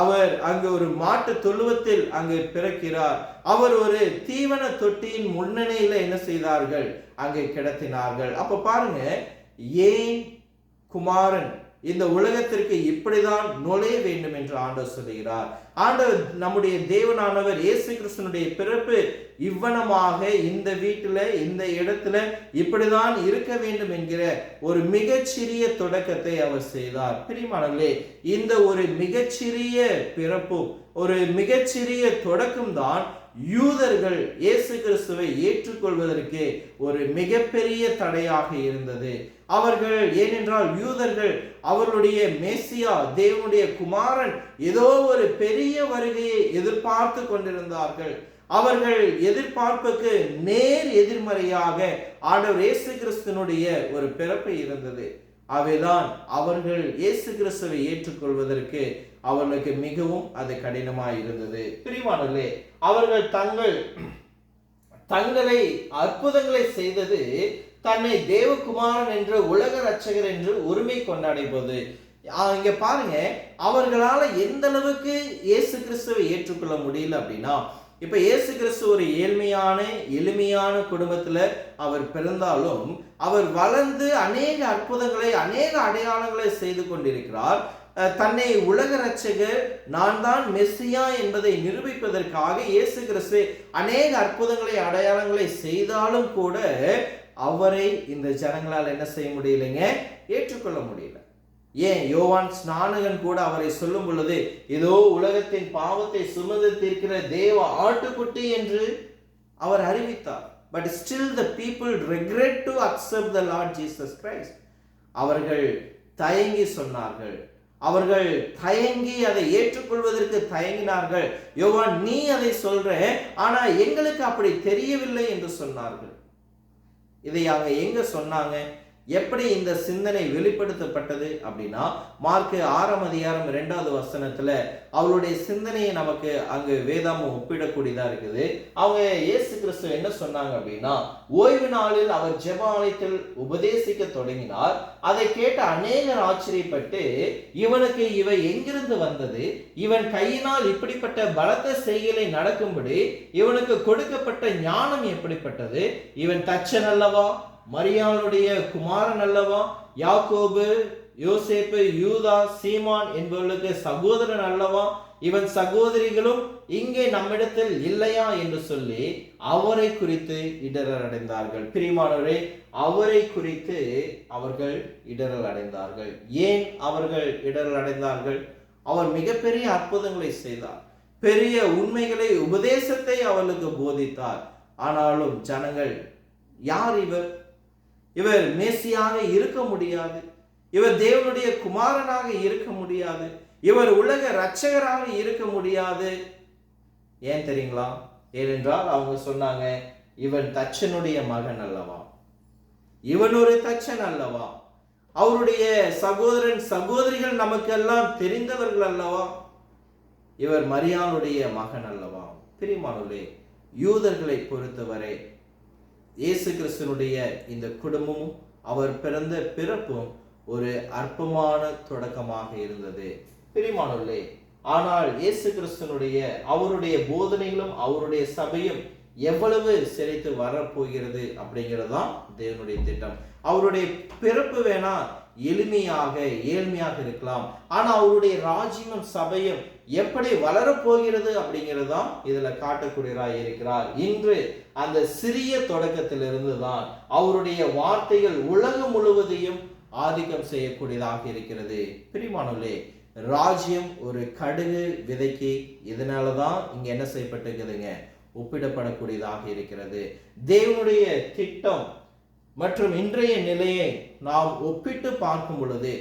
அவர் அங்கு ஒரு மாட்டு தொழுவத்தில் அங்கு பிறக்கிறார். அவர் ஒரு தீவன தொட்டியின் முன்னணியில என்ன செய்தார்கள், அங்கே கிடத்தினார்கள். அப்ப பாருங்க, ஏன் குமாரன் இந்த உலகத்திற்கு இப்படிதான் நுழைய வேண்டும் என்று ஆண்டவர் சொல்லுகிறார். ஆண்டவர் நம்முடைய தேவனானவர் இயேசு கிறிஸ்துனுடைய பிறப்பு இவ்வனமாக இந்த வீட்டில் இந்த இடத்துல இப்படிதான் இருக்க வேண்டும் என்கிற ஒரு மிகச்சிறிய தொடக்கத்தை அவர் செய்தார். பிரியமானவர்களே, இந்த ஒரு மிகச்சிறிய பிறப்பு, ஒரு மிகச்சிறிய தொடக்கம் தான் யூதர்கள் இயேசு கிறிஸ்துவை ஏற்றுக்கொள்வதற்கு ஒரு மிகப்பெரிய தடையாக இருந்தது. அவர்கள், ஏனென்றால் யூதர்கள் அவர்களுடைய மேசியா தேவனுடைய குமாரன் ஏதோ ஒரு பெரிய வருகையை எதிர்பார்த்து கொண்டிருந்தார்கள். அவர்கள் எதிர்பார்ப்புக்கு நேர் எதிர்மறையாக ஆண்டவர் இயேசு கிறிஸ்துனுடைய ஒரு பிறப்பு இருந்தது. அவைதான் அவர்கள் இயேசு கிறிஸ்துவை ஏற்றுக்கொள்வதற்கு அவர்களுக்கு மிகவும் அது கடினமாக இருந்தது. பிரியமானவர்களே, அவர்கள் தங்களை அற்புதங்களை செய்தது தன்னை தேவகுமாரன் என்று உலக இரட்சகர் என்று உரிமை கொண்டாடிய போது. இங்க பாருங்க, அவர்களால எந்த அளவுக்கு இயேசு கிறிஸ்துவை ஏற்றுக்கொள்ள முடியல அப்படின்னா, இப்ப இயேசு கிறிஸ்து ஒரு எளிமையான குடும்பத்துல அவர் பிறந்தாலும் அவர் வளர்ந்து அநேக அற்புதங்களை அநேக அடையாளங்களை செய்து கொண்டிருக்கிறார். தன்னை உலக இரட்சகர், நான் தான் மெசியா என்பதை நிரூபிப்பதற்காக இயேசு கிறிஸ்து அநேக அற்புதங்களை அடையாளங்களை செய்தாலும் கூட அவரை இந்த ஜனங்களால் என்ன செய்ய முடியலைங்க, ஏற்றுக்கொள்ள முடியல. ஏன், யோவான் ஸ்நானகன் கூட அவரை சொல்லும் பொழுது, ஏதோ உலகத்தின் பாவத்தை சுமந்து தீர்க்கிற தேவ ஆட்டுக்குட்டி என்று அவர் அறிவித்தார். But still the people regret to accept the Lord Jesus Christ. அவர்கள் தயங்கி சொன்னார்கள், அவர்கள் தயங்கி அதை ஏற்றுக்கொள்வதற்கு தயங்கினார்கள். யோவான், நீ அதை சொல்ற, ஆனா எங்களுக்கு அப்படி தெரியவில்லை என்று சொன்னார்கள். இதை அவங்க எங்க சொன்னாங்க, எப்படி இந்த சிந்தனை வெளிப்படுத்தப்பட்டது அப்படின்னா, மார்க் 6ஆம் அதிகாரம் 2வது வசனத்துல அவளுடைய சிந்தனையை நமக்கு அங்கு வேதாமம் ஒப்பிடக்கூடியதா இருக்குது. அவங்க இயேசு கிறிஸ்து என்ன சொன்னாங்க அப்படின்னா, ஓய்வு நாளில் அவர் ஜெப ஆலயத்தில் உபதேசிக்க தொடங்கினார். அதை கேட்ட அநேகர் ஆச்சரியப்பட்டு, இவனுக்கு இவை எங்கிருந்து வந்தது, இவன் கையினால் இப்படிப்பட்ட பலத்த செய்கைகளை நடக்கும்படி இவனுக்கு கொடுக்கப்பட்ட ஞானம் எப்படிப்பட்டது, இவன் தச்சன் அல்லவா, மரியாளுடைய குமாரன் அல்லவா, யாக்கோபு, யோசேப்பு, யூதா, சீமான் என்பவர்களுக்கு சகோதரன் அல்லவா, இவன் சகோதரிகளும் இங்கே நம்மிடத்தில் இல்லையா என்று சொல்லி அவரை குறித்து இடரல் அடைந்தார்கள். பிரியமானவரே, அவரை குறித்து அவர்கள் இடரல் அடைந்தார்கள். ஏன் அவர்கள் இடரல் அடைந்தார்கள்? அவர் மிகப்பெரிய அற்புதங்களை செய்தார், பெரிய உண்மைகளை, உபதேசத்தை அவர்களுக்கு போதித்தார். ஆனாலும் ஜனங்கள், யார் இவர்? இவர் மேசியாக இருக்க முடியாது, இவர் தேவனுடைய குமாரனாக இருக்க முடியாது, இவர் உலக இரட்சகராக இருக்க முடியாது. ஏன் தெரியுங்களா? ஏனென்றால் அவங்க சொன்னாங்க, இவன் தச்சனுடைய மகன் அல்லவா, இவன் ஒரு தச்சன் அல்லவா, அவருடைய சகோதரன் சகோதரிகள் நமக்கெல்லாம் தெரிந்தவர்கள் அல்லவா, இவர் மரியாளுடைய மகன் அல்லவா. பிரியமானவர்களே, யூதர்களை பொறுத்தவரை இயேசு கிறிஸ்துனுடைய இந்த குடும்பமும் அவர் பிறந்த பிறப்பும் ஒரு அற்பமான தொடக்கமாக இருந்தது. பிரியமானவர்களே, ஆனால் இயேசு கிறிஸ்துனுடைய அவருடைய போதனைகளும் அவருடைய சபையும் எவ்வளவு செழித்து வரப்போகிறது அப்படிங்கிறதுதான் தேவனுடைய திட்டம். அவருடைய பிறப்பு வேணா எளிமையாக ஏழ்மையாக இருக்கலாம், ஆனா அவருடைய ராஜ்யமும் சபையும் எப்படி வளரப்போகிறது அப்படிங்கிறது தான் இதுல காட்டக்கூடியராய் இருக்கிறார். இன்று அந்த சிறிய தொடக்கத்திலிருந்து தான் அவருடைய வார்த்தைகள் உலகம் முழுவதையும் ஆதிக்கம் செய்யக்கூடியதாக இருக்கிறது. பிரியமானவர்களே, ராஜ்யம் ஒரு கடுகு விதைக்கு இதனாலதான் இங்க என்ன செய்யப்பட்டிருக்குதுங்க, ஒப்பிடப்படக்கூடியதாக இருக்கிறது. தேவனுடைய திட்டம் மற்றும் இன்றைய நிலையை நாம் ஒப்பிட்டு பார்க்கும் பொழுது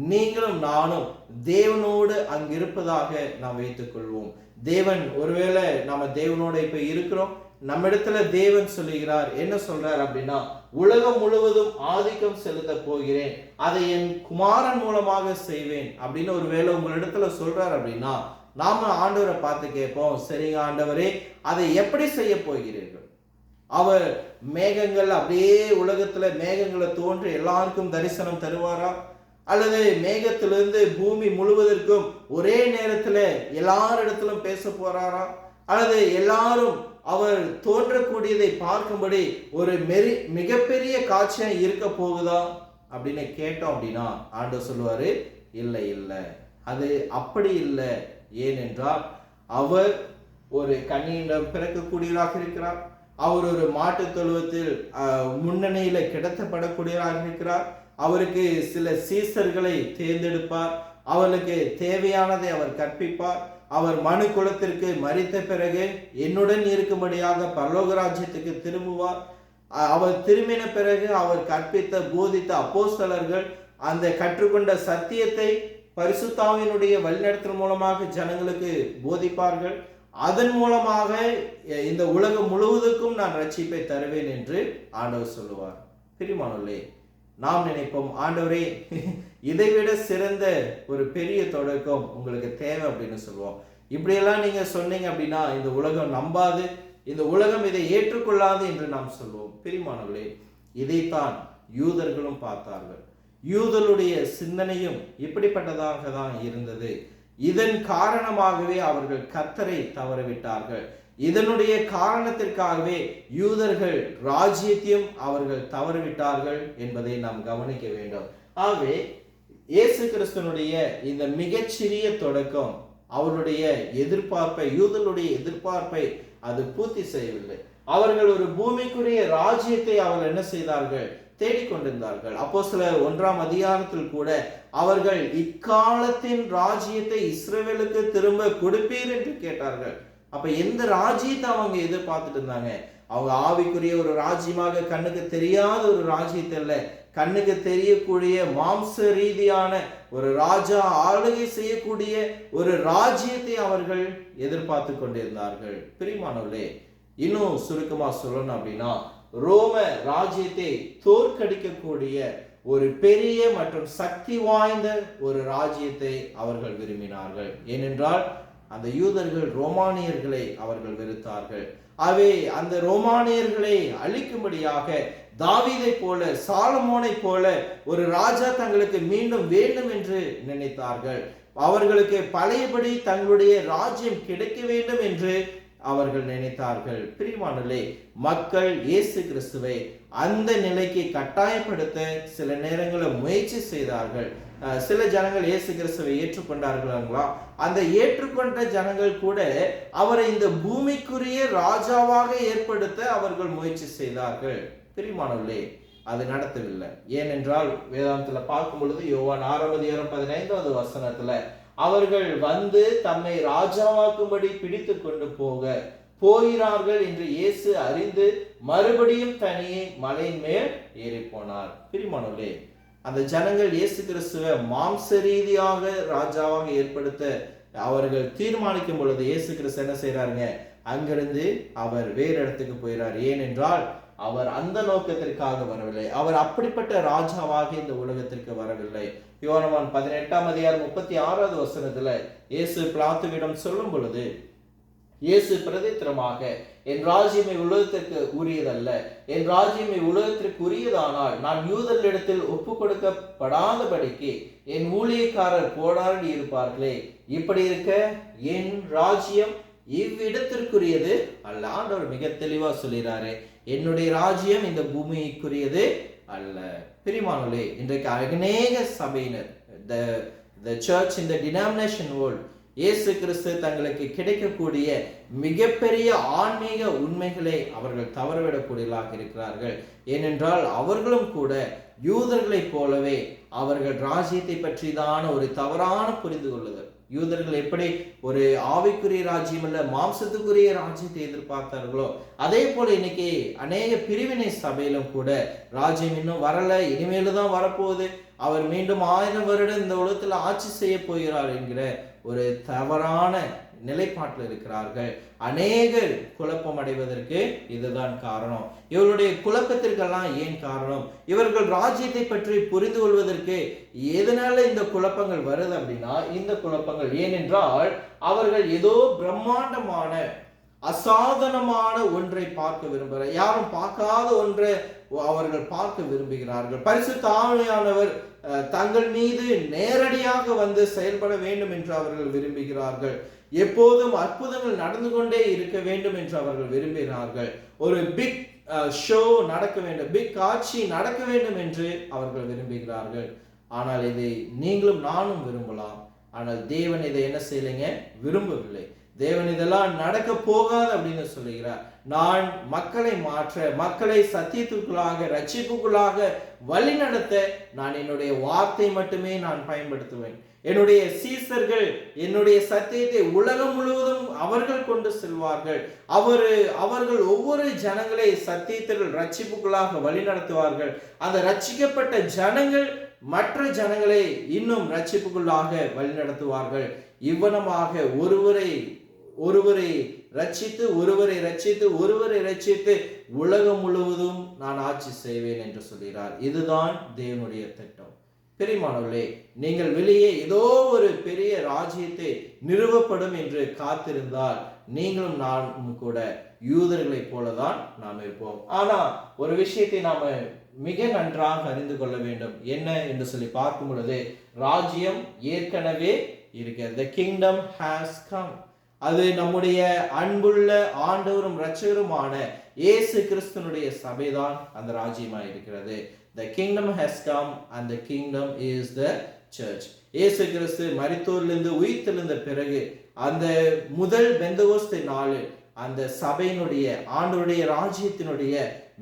நீங்களும் நானும் தேவனோடு அங்கிருப்பதாக நாம் வைத்துக் கொள்வோம். தேவன், ஒருவேளை நாம தேவனோட இப்ப இருக்கிறோம், நம்ம இடத்துல தேவன் சொல்லுகிறார், என்ன சொல்றார் அப்படின்னா, உலகம் முழுவதும் ஆதிக்கம் செலுத்த போகிறேன், அதை என் குமாரன் மூலமாக செய்வேன் அப்படின்னு ஒருவேளை உங்களிடத்துல சொல்றார் அப்படின்னா நாம ஆண்டவரை பார்த்து கேட்போம், சரிங்க ஆண்டவரே, அதை எப்படி செய்ய போகிறீர்கள்? அவர் மேகங்கள் அப்படியே உலகத்துல மேகங்களை தோன்றி எல்லாருக்கும் தரிசனம் தருவாரா, அல்லது மேகத்திலிருந்து பூமி முழுவதற்கும் ஒரே நேரத்துல எல்லாரிடத்திலும் பேச போறாரா, அல்லது எல்லாரும் அவர் தோன்றக்கூடியதை பார்க்கும்படி ஒரு மிகப்பெரிய காட்சியா இருக்க போகுதா அப்படின்னு கேட்டோம் அப்படின்னா ஆண்டவர் சொல்லுவாரு, இல்லை இல்லை, அது அப்படி இல்லை. ஏனென்றால் அவர் ஒரு கன்னியிடம் பிறக்கக்கூடியவராக இருக்கிறார், அவர் ஒரு மாட்டு தொழுவத்தில் முன்னணியில கிடத்தப்படக்கூடியவராக இருக்கிறார், அவருக்கு சில சீசர்களை தேர்ந்தெடுப்பார், அவர்களுக்கு தேவையானதை அவர் கற்பிப்பார், அவர் மனு குலத்திற்கு மரித்த பிறகு என்னுடன் இருக்கும்படியாக பரலோக ராஜ்யத்துக்கு திரும்புவார். அவர் திரும்பின பிறகு அவர் கற்பித்த போதித்த அப்போஸ்தலர்கள் அந்த கற்றுக்கொண்ட சத்தியத்தை பரிசுத்தாவினுடைய வழிநடத்தல் மூலமாக ஜனங்களுக்கு போதிப்பார்கள். அதன் மூலமாக இந்த உலகம் முழுவதுக்கும் நான் ரட்சிப்பை தருவேன் என்று ஆண்டவர் சொல்லுவார். பிரியமானவர்களே, நாம் நினைப்போம், ஆண்டவரே, இதைவிட சிறந்த ஒரு பெரிய தொடக்கம் உங்களுக்கு தேவை அப்படின்னு சொல்லுவோம். இப்படியெல்லாம் நீங்க சொன்னீங்க அப்படின்னா இந்த உலகம் நம்பாது, இந்த உலகம் இதை ஏற்றுக்கொள்ளாது என்று நாம் சொல்லுவோம். பிரியமானவர்களே, இதைத்தான் யூதர்களும் பார்த்தார்கள். யூதருடைய சிந்தனையும் இப்படிப்பட்டதாக தான் இருந்தது. இதன் காரணமாகவே அவர்கள் கர்த்தரை தவறவிட்டார்கள். இதனுடைய காரணத்திற்காகவே யூதர்கள் ராஜ்யத்தையும் அவர்கள் தவறவிட்டார்கள் என்பதை நாம் கவனிக்க வேண்டும். ஆகவே இயேசு கிறிஸ்துனுடைய இந்த மிகச்சிறிய தொடக்கம் அவருடைய எதிர்பார்ப்பை, யூதருடைய எதிர்பார்ப்பை அது பூர்த்தி செய்யவில்லை. அவர்கள் ஒரு பூமிக்குரிய ராஜ்யத்தை அவர்கள் என்ன செய்தார்கள், தேடிக்கொண்டிருந்தார்கள். அப்போஸ்தலர் 1ஆம் அதிகாரத்தில் கூட அவர்கள் இக்காலத்தின் ராஜ்யத்தை இஸ்ரவேலுக்கு திரும்ப கொடுப்பீர் என்று கேட்டார்கள். அப்ப எந்த ராஜ்யத்தை அவங்க எதிர்பார்த்துட்டு இருந்தாங்க? அவங்க ஆவிக்குரிய ஒரு ராஜ்யமாக, கண்ணுக்கு தெரியாத ஒரு ராஜ்யத்தை இல்ல, கண்ணுக்கு தெரியக்கூடிய மாம்ச ரீதியான ஒரு ராஜா ஆளுகை செய்யக்கூடிய ஒரு ராஜ்யத்தை அவர்கள் எதிர்பார்த்து கொண்டிருந்தார்கள். பிரியமானவர்களே, இன்னும் சுருக்கமா சொல்லணும் அப்படின்னா, ரோம ராஜ்யத்தை தோற்கடிக்கக்கூடிய ஒரு பெரிய மற்றும் சக்தி வாய்ந்த ஒரு ராஜ்யத்தை அவர்கள் விரும்பினார்கள். ஏனென்றால் அந்த யூதர்கள் ரோமானியர்களை அவர்கள் வெறுத்தார்கள். அவை அந்த ரோமானியர்களை அழிக்கும்படியாக தாவீதை போல, சாலமோனை போல ஒரு ராஜா தங்களுக்கு மீண்டும் வேண்டும் என்று நினைத்தார்கள். அவர்களுக்கு பழையபடி தங்களுடைய ராஜ்யம் கிடைக்க வேண்டும் என்று அவர்கள் நினைத்தார்கள். பிரியமானவர்களே, மக்கள் இயேசு கிறிஸ்துவை அந்த நிலைக்கு கட்டாயப்படுத்த சில நேரங்களில் முயற்சி செய்தார்கள். சில ஜனங்கள் இயேசு கிறிஸ்துவை ஏற்றுக்கொண்டார்களா? அந்த ஏற்றுக்கொண்ட ஜனங்கள் கூட அவரை இந்த பூமிக்குரிய ராஜாவாக ஏற்படுத்த அவர்கள் முயற்சி செய்தார்கள். பிரியமானவர்களே, அது நடத்தவில்லை. ஏனென்றால் வேதாந்தத்துல பார்க்கும் பொழுது யோவான் 6:15 வசனத்துல அவர்கள் வந்து தம்மை ராஜாவாக்கும்படி பிடித்து கொண்டு போகிறார்கள் என்று இயேசு அறிந்து மறுபடியும் தனியே மலையின் மேல் ஏறி போனார். பிரியமானவர்களே, அந்த ஜனங்கள் இயேசு கிறிஸ்துவை மாம்ச ரீதியாக ராஜாவாக ஏற்படுத்த அவர்கள் தீர்மானிக்கும் பொழுது இயேசு கிறிஸ்து என்ன செய்யறாருங்க? அங்கிருந்து அவர் வேறு இடத்துக்கு போயிறார். ஏனென்றால் அவர் அந்த நோக்கத்திற்காக வரவில்லை. அவர் அப்படிப்பட்ட ராஜாவாக இந்த உலகத்திற்கு வரவில்லை. யோவான் 18:36 வசனத்துல இயேசு பிலாத்துவிடம் சொல்லும் பொழுது இயேசு பிரதித்திரமாக, என் ராஜ்யமை உலகத்திற்கு உரியதல்ல, என் ராஜ்யமை உலகத்திற்கு உரியதானால் நான் யூதர்களிடத்தில் ஒப்பு கொடுக்கப்படாதபடிக்கு என் ஊழியக்காரர் போராடி இருப்பார்களே, இப்படி இருக்க என் ராஜ்யம் இவ்விடத்திற்குரியது அல்ல. ஆண்டவர் மிக தெளிவா சொல்லிறாரு, என்னுடைய ராஜ்யம் இந்த பூமிக்குரியது அல்ல. பிரியமானவர்களே, இன்றைக்கு அநேக சபையினர் the church in the denomination world இயேசு கிறிஸ்து தங்களுக்கு கிடைக்கக்கூடிய மிகப்பெரிய ஆன்மீக உண்மைகளை அவர்கள் தவறவிடக்கூடியவர்களாக இருக்கிறார்கள். ஏனென்றால் அவர்களும் கூட யூதர்களைப் போலவே அவர்கள் ராஜ்யத்தை பற்றிதான ஒரு தவறான புரிந்து கொள்ளுதல். யூதர்கள் எப்படி ஒரு ஆவிக்குரிய ராஜ்யம் அல்ல மாம்சத்துக்குரிய ராஜ்யத்தை எதிர்பார்த்தார்களோ, அதே போல இன்னைக்கு அநேக பிரிவினை சபையிலும் கூட ராஜ்யம் இன்னும் வரல, இனிமேலும் தான் வரப்போகுது, அவர் மீண்டும் 1000 வருடம் இந்த உலகத்தில் ஆட்சி செய்ய போகிறார் என்கிற ஒரு தவறான நிலைப்பாட்டில் இருக்கிறார்கள். அநேகர் குழப்பம் அடைவதற்கு இதுதான் காரணம். இவருடைய குழப்பத்திற்கெல்லாம் ஏன் காரணம்? இவர்கள் ராஜ்யத்தை பற்றி புரிந்து கொள்வதற்கு எதனால இந்த குழப்பங்கள் வருது அப்படின்னா, இந்த குழப்பங்கள் ஏனென்றால் அவர்கள் ஏதோ பிரம்மாண்டமான அசாதனமான ஒன்றை பார்க்க விரும்புகிறார். யாரும் பார்க்காத ஒன்றை அவர்கள் பார்க்க விரும்புகிறார்கள். பரிசுத்த ஆவியானவர் தங்கள் மீது நேரடியாக வந்து செயல்பட வேண்டும் என்று அவர்கள் விரும்புகிறார்கள். எப்போதும் அற்புதங்கள் நடந்து கொண்டே இருக்க வேண்டும் என்று அவர்கள் விரும்புகிறார்கள். ஒரு பிக் ஷோ நடக்க வேண்டும், பிக் காட்சி நடக்க வேண்டும் என்று அவர்கள் விரும்புகிறார்கள். ஆனால் இதை நீங்களும் நானும் விரும்பலாம். ஆனால் தேவன் இதை என்ன செய்யலைங்க? விரும்பவில்லை. தேவன் இதெல்லாம் நடக்க போகாது அப்படின்னு சொல்லுகிறார். நான் மக்களை மாற்ற, மக்களை சத்தியத்துக்குள்ளாக ரட்சிப்புக்குள்ளாக வழி நடத்த நான் என்னுடைய வார்த்தை மட்டுமே நான் பயன்படுத்துவேன். என்னுடைய சீசர்கள் என்னுடைய சத்தியத்தை உலகம் முழுவதும் அவர்கள் கொண்டு செல்வார்கள். அவர்கள் ஒவ்வொரு ஜனங்களை சத்தியத்தில் ரட்சிப்புக்குள்ளாக வழி நடத்துவார்கள். அந்த ரட்சிக்கப்பட்ட ஜனங்கள் மற்ற ஜனங்களை இன்னும் ரட்சிப்புக்குள்ளாக வழி நடத்துவார்கள். இவ்வனமாக ஒருவரை ரட்சித்து உலகம் முழுவதும் நான் ஆட்சி செய்வேன் என்று சொல்கிறார். இதுதான் தேவனுடைய திட்டம். பிரியமானவர்களே, நீங்கள் வெளியே ஏதோ ஒரு பெரிய ராஜ்யத்தை நிறுவப்படும் என்று காத்திருந்தால் நீங்களும் நானும் கூட யூதர்களைப் போலதான் நாம் இருப்போம். ஆனா ஒரு விஷயத்தை நாம மிக நன்றாக அறிந்து கொள்ள வேண்டும். என்ன என்று சொல்லி பார்க்கும் பொழுது, ராஜ்யம் ஏற்கனவே இருக்கிறது. The kingdom has come. அது நம்முடைய அன்புள்ள ஆண்டவரும் இரட்சகருமான இயேசு கிறிஸ்துனுடைய சபைதான் அந்த ராஜ்யமாய் இருக்கிறது. The kingdom has come and the kingdom is the church. இயேசு கிறிஸ்து மரித்தோரிலிருந்து உயிர்த்தெழுந்த பிறகு அந்த முதல் பெந்தகோஸ்து நாள் அந்த சபையினுடைய ஆண்டவருடைய ராஜ்யத்தினுடைய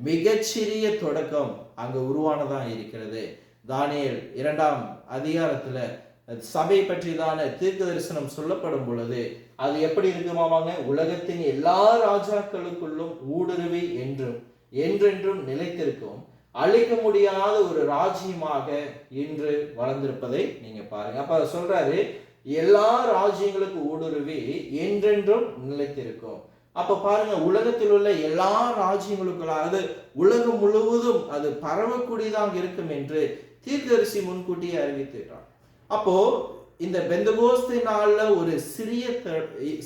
மிகச்சிறிய தொடக்கம் அங்கு உருவானதான் இருக்கிறது. தானியேல் 2ஆம் அதிகாரத்துல சபை பற்றிதான தீர்க்க தரிசனம் சொல்லப்படும் பொழுது அது எப்படி இருக்குமாவாங்க? உலகத்தின் எல்லா ராஜாக்களுக்குள்ளும் ஊடுருவி என்றென்றும் நிலைத்திருக்கும் அழிக்க முடியாத ஒரு ராஜ்யமாக இன்று வளர்ந்திருப்பதை நீங்க பாருங்க. அப்ப சொல்றாரு, எல்லா ராஜ்யங்களுக்கு ஊடுருவி என்றென்றும் நிலைத்திருக்கும். அப்ப பாருங்க, உலகத்தில் உள்ள எல்லா ராஜ்யங்களுக்குள்ளாவது உலகம் முழுவதும் அது பரவக்கூடியதாக இருக்கும் என்று தீர்க்கதரிசி முன்கூட்டியே அறிவித்துட்டார். அப்போ இந்த பெந்தகோஸ்து நாள்ல ஒரு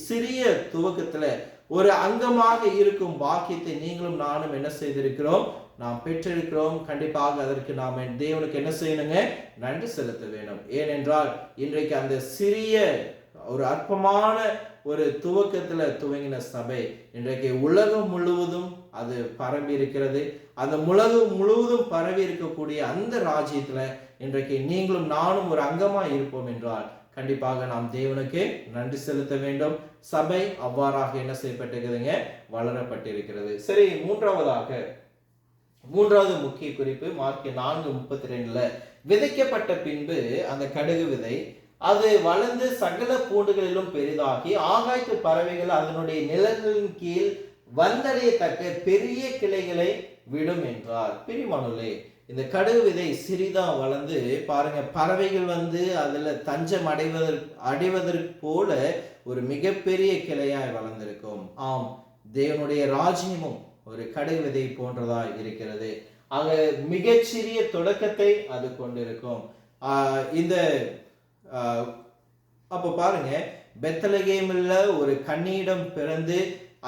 சிறிய துவக்கத்துல ஒரு அங்கமாக இருக்கும் பாக்கியத்தை நீங்களும் நானும் என்ன செய்திருக்கிறோம்? நாம் பெற்றிருக்கிறோம். கண்டிப்பாக அதற்கு நாம் தேவனுக்கு என்ன செய்யணுங்க? நன்றி செலுத்த வேண்டும். ஏனென்றால் இன்றைக்கு அந்த சிறிய ஒரு அற்பமான ஒரு துவக்கத்துல துவங்கின சபை இன்றைக்கு உலகம் முழுவதும் அது பரவி இருக்கிறது. அந்த உலகம் முழுவதும் பரவி இருக்கக்கூடிய அந்த ராஜ்யத்துல இன்றைக்கு நீங்களும் நானும் ஒரு அங்கமா இருப்போம் என்றால் கண்டிப்பாக நாம் தேவனுக்கு நன்றி செலுத்த வேண்டும். சபை அவ்வாறாக என்ன செய்யப்பட்டிருக்குதுங்க, வளரப்பட்டிருக்கிறது. சரி, மூன்றாவது முக்கிய குறிப்பு மார்க் 4:32 விதைக்கப்பட்ட பின்பு அந்த கடுகு விதை அது வளர்ந்து சகல பூண்டுகளிலும் பெரிதாகி ஆகாயத்து பறவைகள் அதனுடைய நிழலின் கீழ் வந்தடையத்தக்க பெரிய கிளைகளை விடும் என்றார். பிரியமானவர்களே, இந்த கடுகு விதை சிறிதா வளர்ந்து பாருங்க, பறவைகள் அதுல தஞ்சம் அடைவதற்கு போல ஒரு மிகப்பெரிய கிளையாய் வளர்ந்திருக்கும். ஆம், தேவனுடைய ராஜ்யமும் ஒரு கடுகு விதை போன்றதா இருக்கிறது. ஆக மிகச்சிறிய தொடக்கத்தை அது கொண்டிருக்கும். இந்த அப்ப பாருங்க, பெத்லகேமில் ஒரு கன்னியிடம் பிறந்து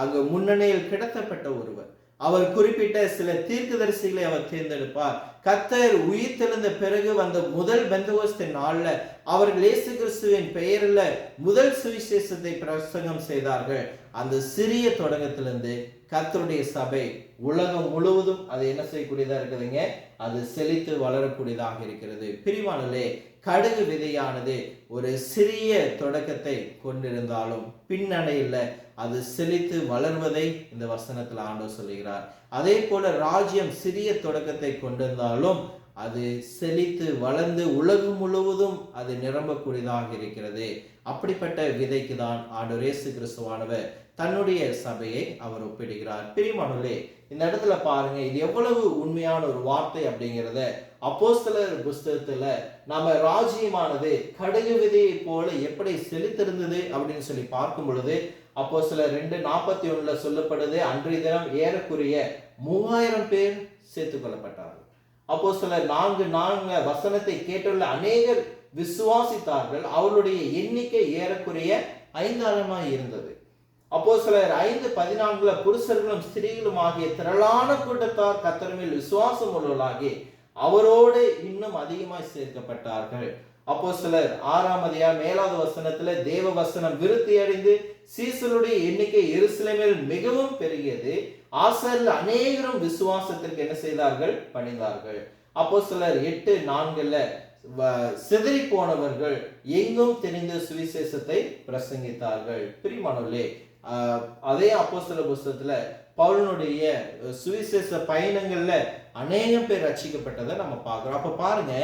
அங்கு முன்னணியில் கிடத்தப்பட்ட ஒருவர், அவர் குறிப்பிட்ட சில தீர்க்கதரிசிகளை அவர் தேர்ந்தெடுப்பார். கர்த்தர் உயிர்த்தெழுந்த பிறகு வந்த முதல் பெந்தகோஸ்தே நாள்ல அவர்கள் இயேசு கிறிஸ்துவின் பெயரில் முதல் சுவிசேஷத்தை பிரசங்கம் செய்தார்கள். அந்த சிறிய தொடக்கத்திலிருந்து கர்த்தருடைய சபை உலகம் முழுவதும் அது என்ன செய்யக்கூடியதா இருக்குதுங்க, அது செழித்து வளரக்கூடியதாக இருக்கிறது. பிரியமானவர்களே, கடுகு விதையானது ஒரு சிறிய தொடக்கத்தை கொண்டிருந்தாலும் பின்னடையில் அது செழித்து வளர்வதை இந்த வசனத்தில் ஆண்டவர் சொல்லுகிறார். அதே போல ராஜ்யம் சிறிய தொடக்கத்தை கொண்டிருந்தாலும் அது செழித்து வளர்ந்து உலகம் முழுவதும் அது நிரம்பக்கூடியதாக இருக்கிறது. அப்படிப்பட்ட விதைக்கு தான் ஆண்டவர் இயேசு கிறிஸ்துவானவர் தன்னுடைய சபையை அவர் ஒப்பிடுகிறார். பிரியமானவர்களே, இந்த இடத்துல பாருங்க, இது எவ்வளவு உண்மையான ஒரு வார்த்தை அப்படிங்கிறத அப்போஸ்தலர் புஸ்தகத்துல நாம ராஜ்யமானது கடுகு விதையை போல எப்படி செழித்திருந்தது அப்படின்னு சொல்லி பார்க்கும் பொழுது அப்போஸ்தலர் 2:41 சொல்லப்படுது, அன்றைய தினம் ஏறக்குறைய 3000 பேர் சேர்த்துக் கொள்ளப்பட்டார்கள். அப்போஸ்தலர் 4:4 வசனத்தை கேட்டுள்ள அநேகர் விசுவாசித்தார்கள். அவருடைய எண்ணிக்கை ஏறக்குறைய 5000 இருந்தது. அப்போஸ்தலர் 5:14 புருஷர்களும் ஸ்திரீகளும் ஆகிய திரளான கூட்டத்தார் கர்த்தர் மேல் விசுவாசம் உள்ளவர்களாகி அவரோடு இன்னும் அதிகமாய் சேர்க்கப்பட்டார்கள். அப்போஸ்தலர் 6:7 வசனத்துல தேவ வசனம் விருத்தி அடைந்து சீசருடைய எண்ணிக்கை எருசலேமில் மிகவும் பெருகியது. ஆசாரியர்கள் அநேகரும் விசுவாசத்திற்கு என்ன செய்தார்கள், பணிந்தார்கள். அப்போஸ்தலர் 8:4 சிதறி போனவர்கள் எங்கும் தெரிந்த சுவிசேஷத்தை பிரசங்கித்தார்கள். பிரியமானவர்களே, அதே அப்போஸ்தலர் புஸ்தகத்துல பவுலினுடைய சுவிசேஷ பயணங்கள்ல அநேகம் பேர் ரட்சிக்கப்பட்டதை நம்ம பார்க்கிறோம். அப்ப பாருங்க,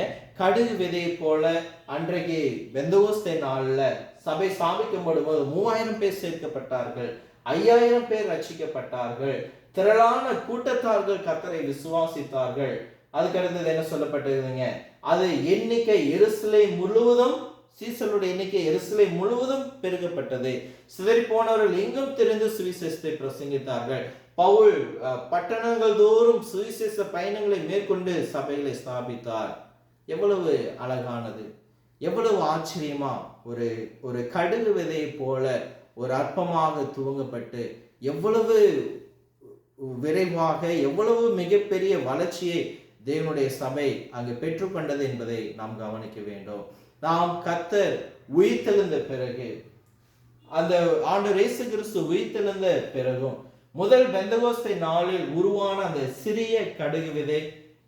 கடுகு விதையை போல அன்றைக்கு பெந்தகோஸ்தே நாள்ல சபை ஸ்தாபிக்கப்படும் போது 3000 பேர் சேர்க்கப்பட்டார்கள், 5000 பேர் ரட்சிக்கப்பட்டார்கள், திரளான கூட்டத்தார்கள் கர்த்தரை விசுவாசித்தார்கள். அதுக்கு அடுத்தது என்ன சொல்லப்பட்டிருக்குங்க, அது எண்ணிக்கை எருசலேம் முழுவதும், சீசருடைய எண்ணிக்கை எருசலேம் முழுவதும் பெருகப்பட்டது. சிதறி போனவர்கள் எங்கும் தெரிந்து சுவிசேஷத்தை பிரசங்கித்தார்கள். பவுல் பட்டணங்கள் தோறும் சுவிசேஷ பயணங்களை மேற்கொண்டு சபைகளை ஸ்தாபித்தார். எவ்வளவு அழகானது, எவ்வளவு ஆச்சரியமா, ஒரு கடுகு விதையை போல ஒரு அற்பமாக துவங்கப்பட்டு எவ்வளவு விரைவாக எவ்வளவு மிகப்பெரிய வளர்ச்சியை தேவனுடைய சபை அங்கு பெற்றுக்கொண்டது என்பதை நாம் கவனிக்க வேண்டும். நாம் கர்த்தர் உயிர்த்தெழுந்த பிறகு, அந்த ஆண்டவர் இயேசு கிறிஸ்து உயிர்த்தெழுந்த பிறகும் முதல் பெந்தகோஸ்தே நாளில் உருவான அந்த சிறிய கடுகு விதை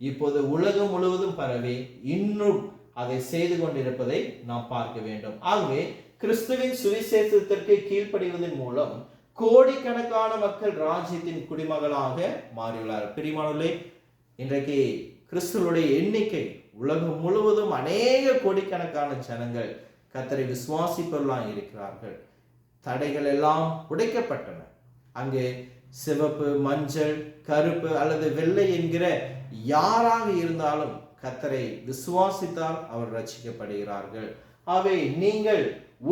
இப்போது உலகம் முழுவதும் பரவி இன்னும் அதை செய்து கொண்டிருப்பதை நாம் பார்க்க வேண்டும். ஆகவே கிறிஸ்துவின் சுவிசேஷத்திற்கு கீழ்ப்படிவதன் மூலம் கோடிக்கணக்கான மக்கள் ராஜ்யத்தின் குடிமகளாக மாறியுள்ளார். பிரியமானவர்களே, இன்றைக்கு கிறிஸ்துவுடைய எண்ணிக்கை உலகம் முழுவதும் அநேக கோடிக்கணக்கான ஜனங்கள் கர்த்தரை விசுவாசிப்பவர்களாக இருக்கிறார்கள். தடைகள் எல்லாம் உடைக்கப்பட்டன. அங்கே சிவப்பு, மஞ்சள், கருப்பு அல்லது வெள்ளை என்கிற யாராக இருந்தாலும் கர்த்தரை விசுவாசித்தால் அவர் ரட்சிக்கப்படுகிறார்கள். ஆகவே நீங்கள்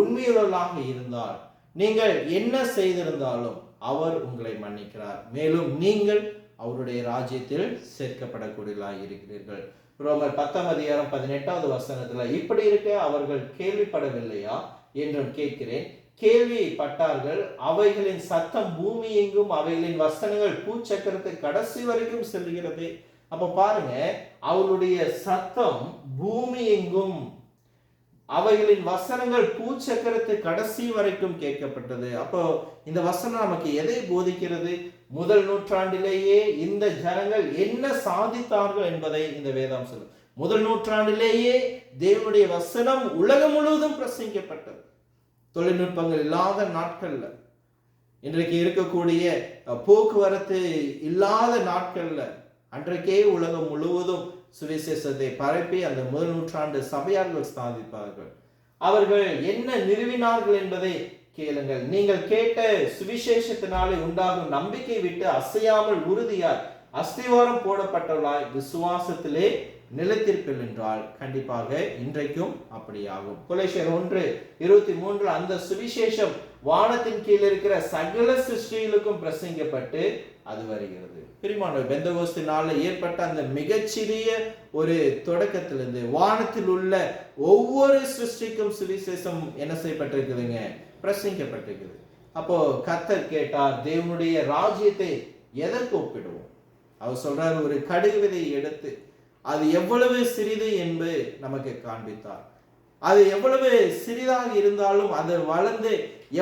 உண்மையுள்ளவர்களாக இருந்தால், நீங்கள் என்ன செய்திருந்தாலும் அவர் உங்களை மன்னிக்கிறார். மேலும் நீங்கள் அவருடைய ராஜ்யத்தில் சேர்க்கப்படக்கூடியவர்களாக இருக்கிறீர்கள். ரோமர் 10:18 வசனத்துல இப்படி இருக்க அவர்கள் கேள்விப்படவில்லையா என்றும் கேட்கிறேன். கேள்விப்பட்டார்கள், அவைகளின் சத்தம் பூமி எங்கும், அவைகளின் வசனங்கள் பூச்சக்கரத்தை கடைசி வரைக்கும் செல்கிறது. அப்ப பாருங்க, அவளுடைய சத்தம் பூமி எங்கும், அவைகளின் வசனங்கள் பூச்சக்கரத்து கடைசி வரைக்கும் கேட்கப்பட்டது. அப்போ இந்த வசனம் நமக்கு எதை போதிக்கிறது? முதல் நூற்றாண்டிலேயே இந்த ஜனங்கள் என்ன சாதித்தார்கள் என்பதை இந்த வேதம் சொல்லும். முதல் நூற்றாண்டிலேயே தேவனுடைய வசனம் உலகம் முழுவதும் பிரசங்கிக்கப்பட்டது. தொழில்நுட்பங்கள் இல்லாத நாட்கள்ல, இன்றைக்கு இருக்கக்கூடிய போக்குவரத்து இல்லாத நாட்கள்ல, அன்றைக்கே உலகம் முழுவதும் சுவிசேஷத்தை பரப்பி அந்த முதல் நூற்றாண்டு சபையார்கள் ஸ்தாபிப்பார்கள். அவர்கள் என்ன நிறுவினார்கள் என்பதை கேளுங்கள். நீங்கள் கேட்ட சுவிசேஷத்தினாலே உண்டாகும் நம்பிக்கை விட்டு அசையாமல் உறுதியாய் அஸ்திவாரம் போடப்பட்டவர்களாய் விசுவாசத்திலே நிலைத்திருப்பில் என்றால் கண்டிப்பாக இன்றைக்கும் அப்படியாகும். கொலோசியர் 1:23 அந்த சுவிசேஷம் வானத்தின் கீழ் இருக்கிற சகல சிருஷ்டிகளுக்கும் பிரசங்கிக்கப்பட்டு அது வருகிறது. பிரியமானவர்களே, பெந்தகோஸ்து நாளில் ஏற்பட்ட அந்த மிகச்சிறிய ஒரு தொடக்கத்திலிருந்து வானத்தில் உள்ள ஒவ்வொரு சிருஷ்டிக்கும் சுவிசேஷம் என்ன செய்யப்பட்டிருக்குதுங்க? பிரசங்கிக்கப்பட்டிருக்குது. அப்போ கர்த்தர் கேட்டார், தேவனுடைய ராஜ்யத்தை எதற்கு ஒப்பிடுவோம்? அவர் சொல்றார், ஒரு கடுகு விதையை எடுத்து அது எவ்வளவு சிறிது என்பது நமக்கு காண்பித்தார். அது எவ்வளவு சிறிதாக இருந்தாலும் அது வளர்ந்து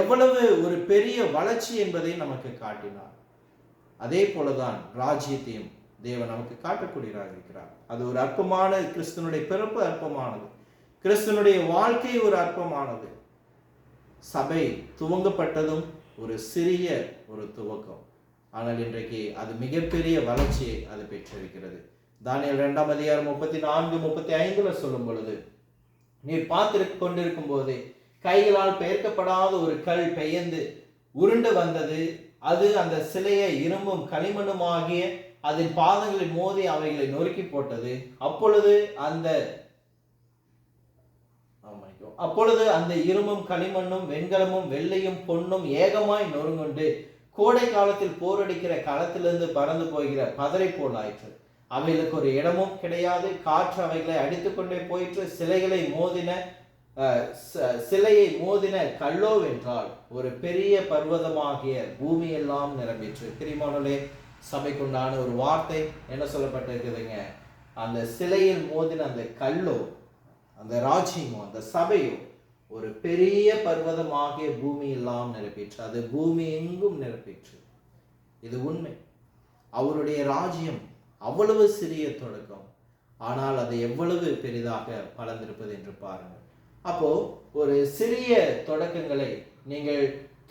எவ்வளவு ஒரு பெரிய வளர்ச்சி என்பதை நமக்கு காட்டினார். அதே போலதான் ராஜ்யத்தையும் தேவன் நமக்கு காட்டக்கூடியவராக இருக்கிறார். அது ஒரு அற்பமான, கிறிஸ்துவனுடைய பிறப்பு அற்பமானது, கிறிஸ்துவனுடைய வாழ்க்கை ஒரு அற்பமானது. சபை துவங்கப்பட்டதும் ஒரு சிறிய ஒரு துவக்கம், ஆனால் இன்றைக்கு அது மிகப்பெரிய வளர்ச்சியை அது பெற்றிருக்கிறது. தானியேல் 2:34-35 சொல்லும் பொழுது, நீர் பார்த்து கொண்டிருக்கும் போதே கைகளால் பெயர்க்கப்படாத ஒரு கல் பெயர்ந்து உருண்டு வந்தது. அது அந்த சிலையை இரும்பும் களிமண்ணும் ஆகிய அதன் பாதங்களை மோதி அவைகளை நொறுக்கி போட்டது. அப்பொழுது அந்த இரும்பும் களிமண்ணும் வெண்கலமும் வெள்ளையும் பொன்னும் ஏகமாய் நொறுங்குண்டு கோடை காலத்தில் போரடிக்கிற களத்திலிருந்து பறந்து போகிற பதரை போல் ஆயிற்று. அவைகளுக்கு ஒரு இடமும் கிடையாது. காற்று அவைகளை அடித்துக்கொண்டே போயிற்று. சிலையை மோதின கல்லோவென்றால் ஒரு பெரிய பர்வதமாகிய பூமி எல்லாம் நிரம்பிற்று. பிரியமானவர்களே, சபைக்குண்டான ஒரு வார்த்தை என்ன சொல்லப்பட்டிருக்குதுங்க? அந்த சிலையில் மோதின அந்த கல்லோ, அந்த ராஜ்யமோ, அந்த சபையோ ஒரு பெரிய பர்வதமாகிய பூமி எல்லாம் நிரப்பிற்று. அது பூமி எங்கும் நிரப்பிற்று. இது உண்மை. அவருடைய ராஜ்யம் அவ்வளவு சிறிய தொடக்கம், ஆனால் அது எவ்வளவு பெரிதாக பலர்ந்திருப்பது என்று பாருங்கள். அப்போ ஒரு சிறிய தொடக்கங்களை நீங்கள்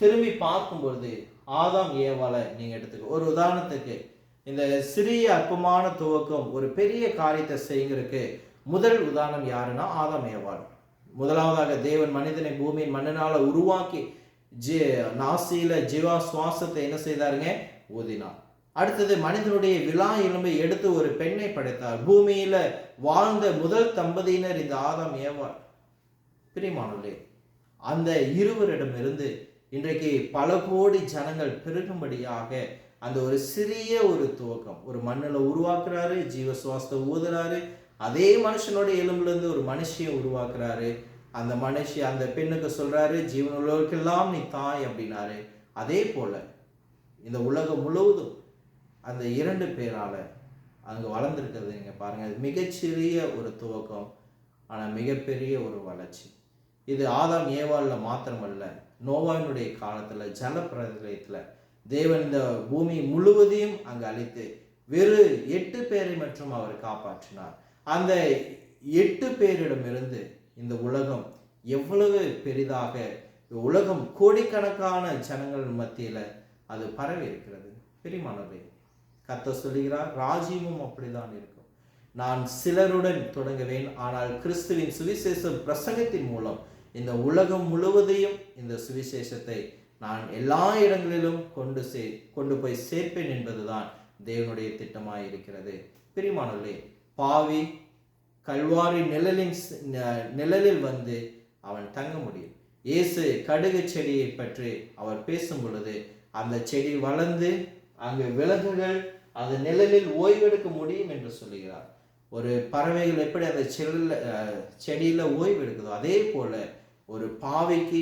திரும்பி பார்க்கும் பொழுது ஆதாம் ஏவாளை நீங்க எடுத்துக்க. ஒரு உதாரணத்துக்கு, இந்த சிறிய அற்பமான துவக்கம் ஒரு பெரிய காரியத்தை செய்கிறதுக்கு முதல் உதாரணம் யாருன்னா ஆதாம் ஏவாள். முதலாவதாக தேவன் மனிதனை பூமியின் மண்ணினால உருவாக்கி நாசியில ஜீவா சுவாசத்தை என்ன செய்தாருங்க? ஊதினார். அடுத்தது மனிதனுடைய விலா எலும்பை எடுத்து ஒரு பெண்ணை படைத்தார். பூமியில வாழ்ந்த முதல் தம்பதியினர் இந்த ஆதாம் ஏவாள். பிரியமானவர்களே, அந்த இருவரிடமிருந்து இன்றைக்கு பல கோடி ஜனங்கள் பெருகும்படியாக அந்த ஒரு சிறிய ஒரு துவக்கம், ஒரு மண்ணில் உருவாக்குறாரு, ஜீவ சுவாசத்தை ஊதுறாரு. அதே மனுஷனுடைய எலும்புல இருந்து ஒரு மனுஷியை உருவாக்குறாரு. அந்த மனுஷி அந்த பெண்ணுக்கு சொல்றாரு, ஜீவன் உள்ளவர்களுக்கெல்லாம் நீ தாய் அப்படின்னாரு. அதே போல இந்த உலகம் முழுவதும் அந்த 2 பேரால அங்க வளர்ந்துருக்கிறது நீங்க பாருங்க. மிகச்சிறிய ஒரு துவக்கம், ஆனா மிகப்பெரிய ஒரு வளர்ச்சி. இது ஆதாம் ஏவாள்ல மாத்திரமல்ல, நோவாவினுடைய காலத்துல ஜலப்பிரளயத்துல தேவன் இந்த பூமி முழுவதையும் அங்கு அழித்து வெறு 8 பேரை மட்டும் அவர் காப்பாற்றினார். அந்த 8 பேரிடமிருந்து இந்த உலகம் எவ்வளவு பெரிதாக, உலகம் கோடிக்கணக்கான ஜனங்கள் மத்தியில அது பரவி இருக்கிறது. பிரியமானவர்களே, கர்த்தர் சொல்லுகிறார், ராஜ்யமும் அப்படிதான் இருக்கும். நான் சிலருடன் தொடங்குவேன், ஆனால் கிறிஸ்துவின் சுவிசேஷ பிரசங்கத்தின் மூலம் இந்த உலகம் முழுவதையும் இந்த சுவிசேஷத்தை நான் எல்லா இடங்களிலும் கொண்டு போய் சேர்ப்பேன் என்பதுதான் தேவனுடைய திட்டமாய் இருக்கிறது. பிரியமானவர்களே, பாவி கல்வாரி நிழலில் வந்து அவன் தங்க முடியும். இயேசு கடுகு செடியை பற்றி அவர் பேசும் பொழுது, அந்த செடி வளர்ந்து அங்கு விலங்குகள் அந்த நிழலில் ஓய்வெடுக்க முடியும் என்று சொல்லுகிறார். ஒரு பறவைகள் எப்படி அந்த செடியில ஓய்வு எடுக்குதோ, அதே போல ஒரு பாவைக்கு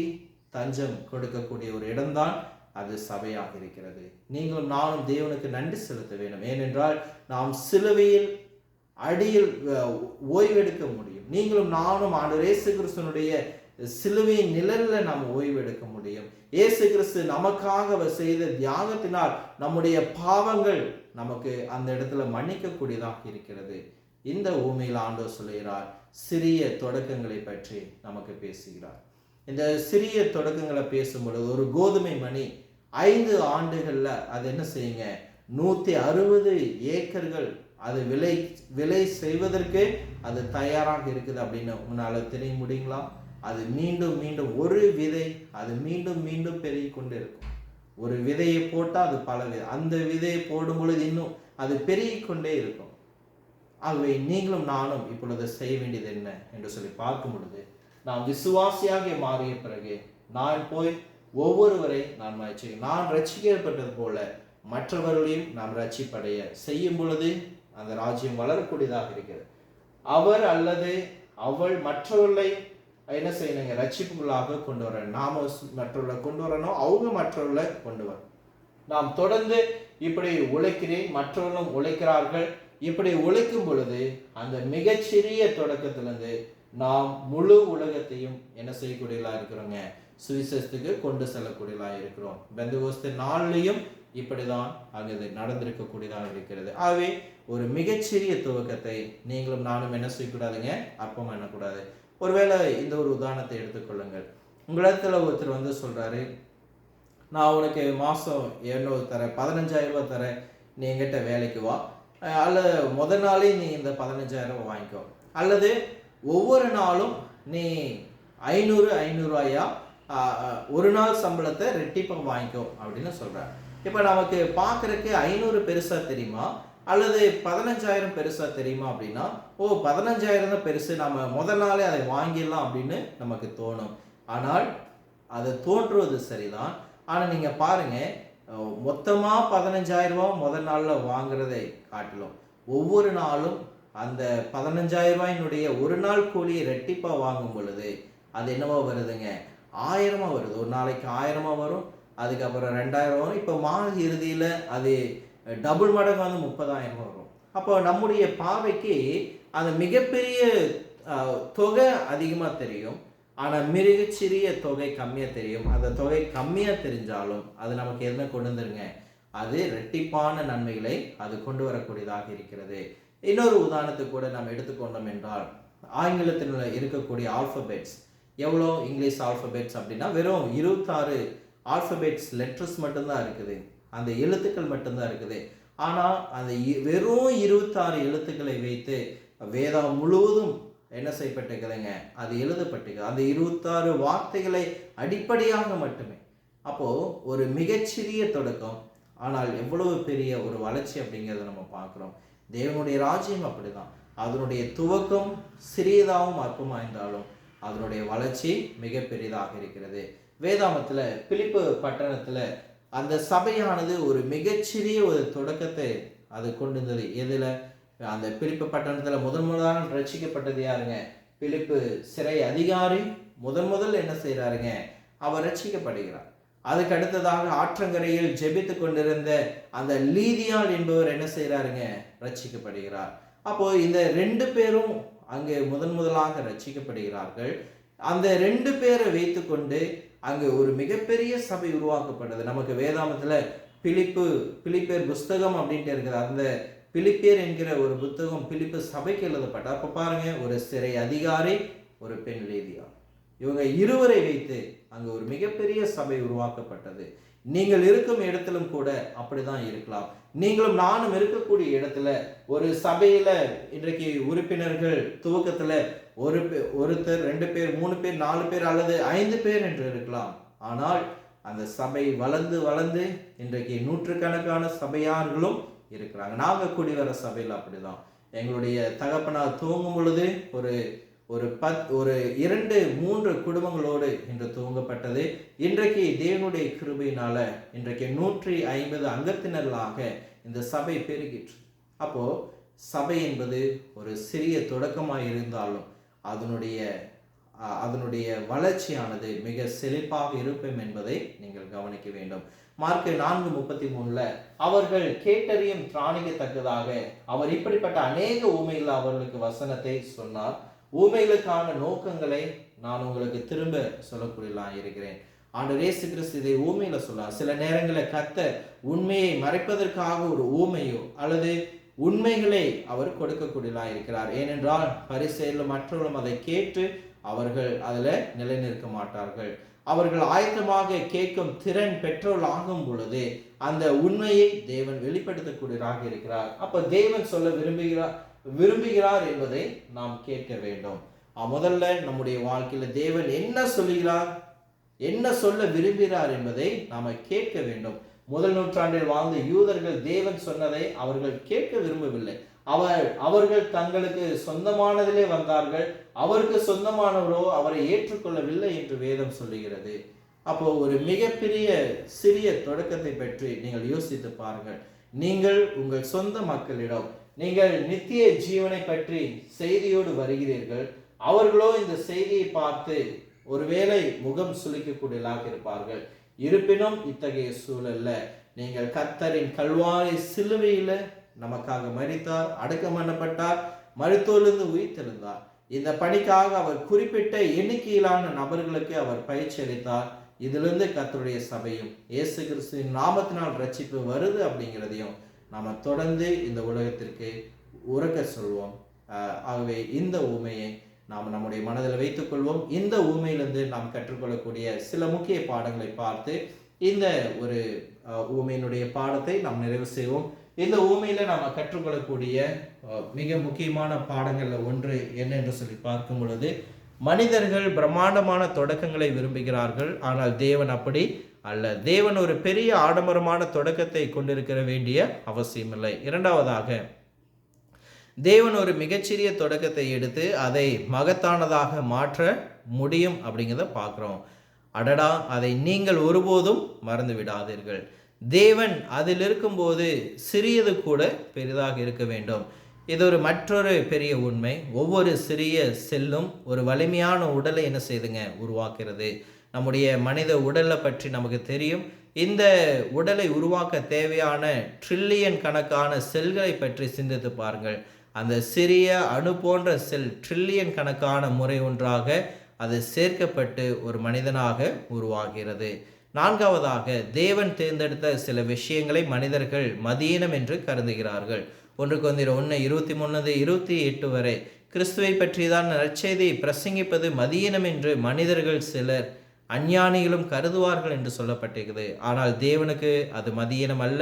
தஞ்சம் கொடுக்கக்கூடிய ஒரு இடம்தான் அது சபையாக இருக்கிறது. நீங்களும் நானும் தேவனுக்கு நன்றி செலுத்த வேண்டும். ஏனென்றால் நாம் சிலுவையில் அடியில் ஓய்வெடுக்க முடியும். நீங்களும் நானும் ஆண்டவர் இயேசு கிறிஸ்துனுடைய சிலுவையின் நிழல்ல நாம் ஓய்வு எடுக்க முடியும். இயேசு கிறிஸ்து நமக்காக அவர் செய்த தியாகத்தினால் நம்முடைய பாவங்கள் நமக்கு அந்த இடத்துல மன்னிக்கக்கூடியதாக இருக்கிறது. இந்த ஊமையில் ஆண்டவர் சொல்லுகிறார், சிறிய தொடக்கங்களை பற்றி நமக்கு பேசுகிறார். இந்த சிறிய தொடக்கங்களை பேசும்பொழுது ஒரு கோதுமை மணி 5 ஆண்டுகள்ல அது என்ன செய்யுங்க, 160 ஏக்கர்கள் அது விலை செய்வதற்கு அது தயாராக இருக்குது அப்படின்னு உன்னால தெரிய முடியுங்களா? அது மீண்டும் மீண்டும் ஒரு விதை அது மீண்டும் மீண்டும் பெருகி கொண்டு இருக்கும். ஒரு விதையை போட்டால் அது பல விதை, அந்த விதையை போடும் பொழுது இன்னும் அது பெருகி கொண்டே இருக்கும். ஆகவே நீங்களும் நானும் இப்பொழுது செய்ய வேண்டியது என்ன என்று சொல்லி பார்க்கும் பொழுது, நாம் விசுவாசியாக மாறிய பிறகு நான் போய் ஒவ்வொருவரை நான் ரட்சிக்கப்பட்டது போல மற்றவர்களையும் நாம் ரட்சிப்படைய செய்யும் பொழுது அந்த ராஜ்யம் வளரக்கூடியதாக இருக்கிறது. அவர் அல்லது அவள் மற்றவர்களை என்ன செய்யணுங்க, ரட்சிப்புகளாக கொண்டு வர, நாம மற்றவர்களை கொண்டு வரணும், அவங்க மற்றவர்களை கொண்டு வர. நாம் தொடர்ந்து இப்படி உழைக்கிறேன், மற்றவர்களும் உழைக்கிறார்கள். இப்படி உழைக்கும் பொழுது அந்த மிகச்சிறிய தொடக்கத்திலிருந்து நாம் முழு உலகத்தையும் என்ன செய்யக்கூடியதா இருக்கிறோங்க, சுவிசேஷத்துக்கு கொண்டு செல்லக்கூடியதா இருக்கிறோம். பெந்தகோஸ்து நாள்லையும் இப்படிதான் அங்கு நடந்திருக்கக்கூடியதாக இருக்கிறது. ஆகவே ஒரு மிகச்சிறிய துவக்கத்தை நீங்களும் நானும் என்ன செய்யக்கூடாதுங்க, அற்பம் பண்ணக்கூடாது. ஒருவேளை இந்த ஒரு உதாரணத்தை எடுத்துக்கொள்ளுங்கள். உங்களிடத்துல ஒருத்தர் வந்து சொல்றாரு, நான் உனக்கு மாசம் 700 தரேன், 15,000 ரூபாய் தரேன், நீ என்கிட்ட வேலைக்கு வா, அல்லது முதல் நாளே நீ இந்த 15,000 ரூபாய் வாங்கிக்கோ, அல்லது ஒவ்வொரு நாளும் நீ 500 ரூபாயா ஒரு நாள் சம்பளத்தை ரெட்டிப்பாக வாங்கிக்கோ அப்படின்னு சொல்றாரு. இப்போ நமக்கு பார்க்கறதுக்கு 500 பெருசா தெரியுமா அல்லது 15,000 பெருசா தெரியுமா அப்படின்னா, 15,000 தான் பெருசு, நம்ம முதல் நாளே அதை வாங்கிடலாம் அப்படின்னு நமக்கு தோணும். ஆனால் அது தோன்றுவது சரிதான். ஆனால் நீங்க பாருங்க, மொத்தமா 15,000 ரூபாய் முதல் நாள்ல வாங்குறதை காட்டிலும் ஒவ்வொரு நாளும் அந்த 15,000 ரூபாயினுடைய ஒரு நாள் கூலியை ரெட்டிப்பா வாங்கும் பொழுது அது என்னவா வருதுங்க, 1000 வருது. ஒரு நாளைக்கு 1000 வரும், அதுக்கப்புறம் 2000 வரும். இப்போ மாத இறுதியில அது டபுள் மடங்கு வந்து 30,000 வரும். அப்போ நம்முடைய பார்வைக்கு அந்த மிகப்பெரிய தொகை அதிகமாக தெரியும், ஆனால் மிகச்சிறிய தொகை கம்மியாக தெரியும். அந்த தொகை கம்மியாக தெரிஞ்சாலும் அது நமக்கு என்ன கொண்டு வந்துருங்க, அது இரட்டிப்பான நன்மைகளை அது கொண்டு வரக்கூடியதாக இருக்கிறது. இன்னொரு உதாரணத்துக்கு கூட நாம் எடுத்துக்கொண்டோம் என்றால், ஆங்கிலத்தில் இருக்கக்கூடிய ஆல்பபெட்ஸ் எவ்வளோ, இங்கிலீஷ் ஆல்பபெட்ஸ் அப்படின்னா வெறும் 26 ஆல்பபெட்ஸ் லெட்டர்ஸ் மட்டும்தான் இருக்குது, அந்த எழுத்துக்கள் மட்டும்தான் இருக்குது. ஆனால் அந்த வெறும் 26 எழுத்துக்களை வைத்து வேதம் முழுவதும் என்ன செய்யப்பட்டிருக்குதுங்க, அது எழுதப்பட்டிருக்கு, அந்த 26 வார்த்தைகளை அடிப்படையாக மட்டுமே. அப்போது ஒரு மிகச்சிறிய தொடக்கம், ஆனால் எவ்வளவு பெரிய ஒரு வளர்ச்சி அப்படிங்கிறத நம்ம பார்க்குறோம். தேவனுடைய ராஜ்யம் அப்படிதான், அதனுடைய துவக்கம் சிறியதாகவும் அற்பமாக இருந்தாலும் அதனுடைய வளர்ச்சி மிக பெரிதாக இருக்கிறது. வேதாமத்தில் பிலிப்பு பட்டணத்தில் அந்த சபையானது ஒரு மிகச்சிறிய ஒரு தொடக்கத்தை அது கொண்டு வந்தது. எதில், அந்த பிலிப்பு பட்டணத்தில் முதலாக ரட்சிக்கப்பட்டது யாருங்க, பிலிப்பு சிறை அதிகாரி முதல் என்ன செய்கிறாருங்க, அவர் ரட்சிக்கப்படுகிறார். அதுக்கு அடுத்ததாக ஆற்றங்கரையில் ஜெபித்து கொண்டிருந்த அந்த லீதியாள் என்பவர் என்ன செய்கிறாருங்க, ரட்சிக்கப்படுகிறார். அப்போ இந்த 2 பேரும் அங்கே முதலாக ரட்சிக்கப்படுகிறார்கள். அந்த 2 பேரை வைத்து கொண்டு அங்கு ஒரு மிகப்பெரிய சபை உருவாக்கப்பட்டது. நமக்கு வேதாமத்துல பிலிப்பியர் புஸ்தகம் அப்படின்ட்டு இருக்குது. அந்த பிலிப்பியர் என்கிற ஒரு புத்தகம் பிலிப்பு சபைக்கு எழுதப்பட்ட. அப்ப பாருங்க, ஒரு சிறை அதிகாரி, ஒரு பெண் லேதியா, இவங்க இருவரை வைத்து அங்கு ஒரு மிகப்பெரிய சபை உருவாக்கப்பட்டது. நீங்கள் இருக்கும் இடத்திலும் கூட அப்படிதான் இருக்கலாம். நீங்களும் நானும் இருக்கக்கூடிய இடத்துல ஒரு சபையில இன்றைக்கு உறுப்பினர்கள் துவக்கத்துல ஒருத்தர் 2 பேர் 3 பேர் 4 பேர் அல்லது 5 பேர் என்று இருக்கலாம். ஆனால் அந்த சபை வளர்ந்து இன்றைக்கு நூற்றுக்கணக்கான சபையார்களும் இருக்கிறாங்க. நாங்க குடிவர சபையில் அப்படிதான். எங்களுடைய தகப்பனார் துவங்கும் பொழுது ஒரு 2-3 குடும்பங்களோடு இன்று துவங்கப்பட்டது. இன்றைக்கு தேவனுடைய கிருபையினால இன்றைக்கு 150 அங்கத்தினர்களாக இந்த சபை பெருகிற்று. அப்போ சபை என்பது ஒரு சிறிய தொடக்கமாக இருந்தாலும் அதனுடைய வளர்ச்சியானது மிக செழிப்பாக இருக்கும் என்பதை நீங்கள் கவனிக்க வேண்டும். மார்க்கு 4:33 அவர்கள் கேட்டறியும் திராணிக்கத்தக்கதாக அவர் இப்படிப்பட்ட அநேக ஊமைகள் அவர்களுக்கு வசனத்தை சொன்னார். ஊமைகளுக்கான நோக்கங்களை நான் உங்களுக்கு திரும்ப சொல்லக்கூடியலாம் இருக்கிறேன். ஆண்டவர் இயேசு கிறிஸ்து இதை ஊமையில சொல்றார். சில நேரங்களில் கர்த்தர் உண்மையை மறைப்பதற்காக ஒரு ஊமையோ அல்லது உண்மைகளை அவர் கொடுக்கக்கூடியலாம் இருக்கிறார். ஏனென்றால் பரிசேயர்களும் மற்றவர்களும் அதை கேட்டு அவர்கள் அதில் நிலைநிற்க மாட்டார்கள். அவர்கள் ஆயத்தமாக கேட்கும் திறன் பெற்றோர் ஆகும் பொழுது அந்த உண்மையை தேவன் வெளிப்படுத்தக்கூடியவராக இருக்கிறார். அப்ப தேவன் சொல்ல விரும்புகிறார் என்பதை நாம் கேட்க வேண்டும். முதல்ல நம்முடைய வாழ்க்கையில தேவன் என்ன சொல்லுகிறார், என்ன சொல்ல விரும்புகிறார் என்பதை நாம கேட்க வேண்டும். முதல் நூற்றாண்டில் வாழ்ந்த யூதர்கள் தேவன் சொன்னதை அவர்கள் கேட்க விரும்பவில்லை. அவர்கள் தங்களுக்கு சொந்தமானதிலே வந்தார்கள். அவருக்கு சொந்தமானவரோ அவரை ஏற்றுக்கொள்ளவில்லை என்று வேதம் சொல்லுகிறது. அப்போ ஒரு மிகப்பெரிய சிறிய தொடக்கத்தை பற்றி நீங்கள் யோசித்து பாருங்கள். நீங்கள் உங்கள் சொந்த மக்களிடம் நீங்கள் நித்திய ஜீவனை பற்றி செய்தியோடு வருகிறீர்கள். அவர்களோ இந்த செய்தியை பார்த்து ஒருவேளை முகம் சுளிக்கக்கூடியதாக இருப்பார்கள். இருப்பினும் இத்தகைய சூழல்ல நீங்கள் கர்த்தரின் கல்வாரி சிலுவையில நமக்காக மரித்தார், அடக்கம் பண்ணப்பட்டார், மருத்துவலிருந்து உயிர்த்தெழுந்தார். இந்த பணிக்காக அவர் குறிப்பிட்ட எண்ணிக்கையிலான நபர்களுக்கு அவர் பயிற்சி அளித்தார். இதிலிருந்து கர்த்தருடைய சபையும் இயேசு கிறிஸ்துவின் நாமத்தினால் ரட்சிப்பு வருது அப்படிங்கிறதையும் நாம தொடர்ந்து இந்த உலகத்திற்கு உரக்க சொல்வோம். ஆகவே இந்த ஊமையை நாம் நம்முடைய மனதில் வைத்துக் கொள்வோம். இந்த ஊமையிலிருந்து நாம் கற்றுக்கொள்ளக்கூடிய சில முக்கிய பாடங்களை பார்த்து இந்த ஒரு ஊமையினுடைய பாடத்தை நாம் நிறைவு செய்வோம். இந்த ஊமையில நாம் கற்றுக்கொள்ளக்கூடிய மிக முக்கியமான பாடங்கள்ல ஒன்று என்ன என்று சொல்லி பார்க்கும் பொழுது, மனிதர்கள் பிரம்மாண்டமான தொடக்கங்களை விரும்புகிறார்கள், ஆனால் தேவன் அப்படி அல்ல. தேவன் ஒரு பெரிய ஆடம்பரமான தொடக்கத்தை கொண்டிருக்க வேண்டிய அவசியம் இல்லை. இரண்டாவதாக, தேவன் ஒரு மிகச்சிறிய தொடக்கத்தை எடுத்து அதை மகத்தானதாக மாற்ற முடியும் அப்படிங்கிறத பார்க்குறோம். அடடா, அதை நீங்கள் ஒருபோதும் மறந்து விடாதீர்கள். தேவன் அதில் இருக்கும்போது சிறியது கூட பெரிதாக இருக்க வேண்டும். இது ஒரு மற்றொரு பெரிய உண்மை. ஒவ்வொரு சிறிய செல்லும் ஒரு வலிமையான உடலை என்ன செய்துங்க உருவாக்குறது. நம்முடைய மனித உடலை பற்றி நமக்கு தெரியும். இந்த உடலை உருவாக்க தேவையான ட்ரில்லியன் கணக்கான செல்களை பற்றி சிந்தித்து பாருங்கள். அந்த சிறிய அணு போன்ற செல் ட்ரில்லியன் கணக்கான முறை ஒன்றாக அது சேர்க்கப்பட்டு ஒரு மனிதனாக உருவாகிறது. நான்காவதாக, தேவன் தேர்ந்தெடுத்த சில விஷயங்களை மனிதர்கள் மதியீனம் என்று கருதுகிறார்கள். 1 கொரிந்தியர் 1:23-28 வரை கிறிஸ்துவை பற்றிதான் நற்செய்தியை பிரசங்கிப்பது மதியீனம் என்று மனிதர்கள் சிலர் அஞ்ஞானிகளும் கருதுவார்கள் என்று சொல்லப்பட்டிருக்கிறது. ஆனால் தேவனுக்கு அது மதியீனம் அல்ல.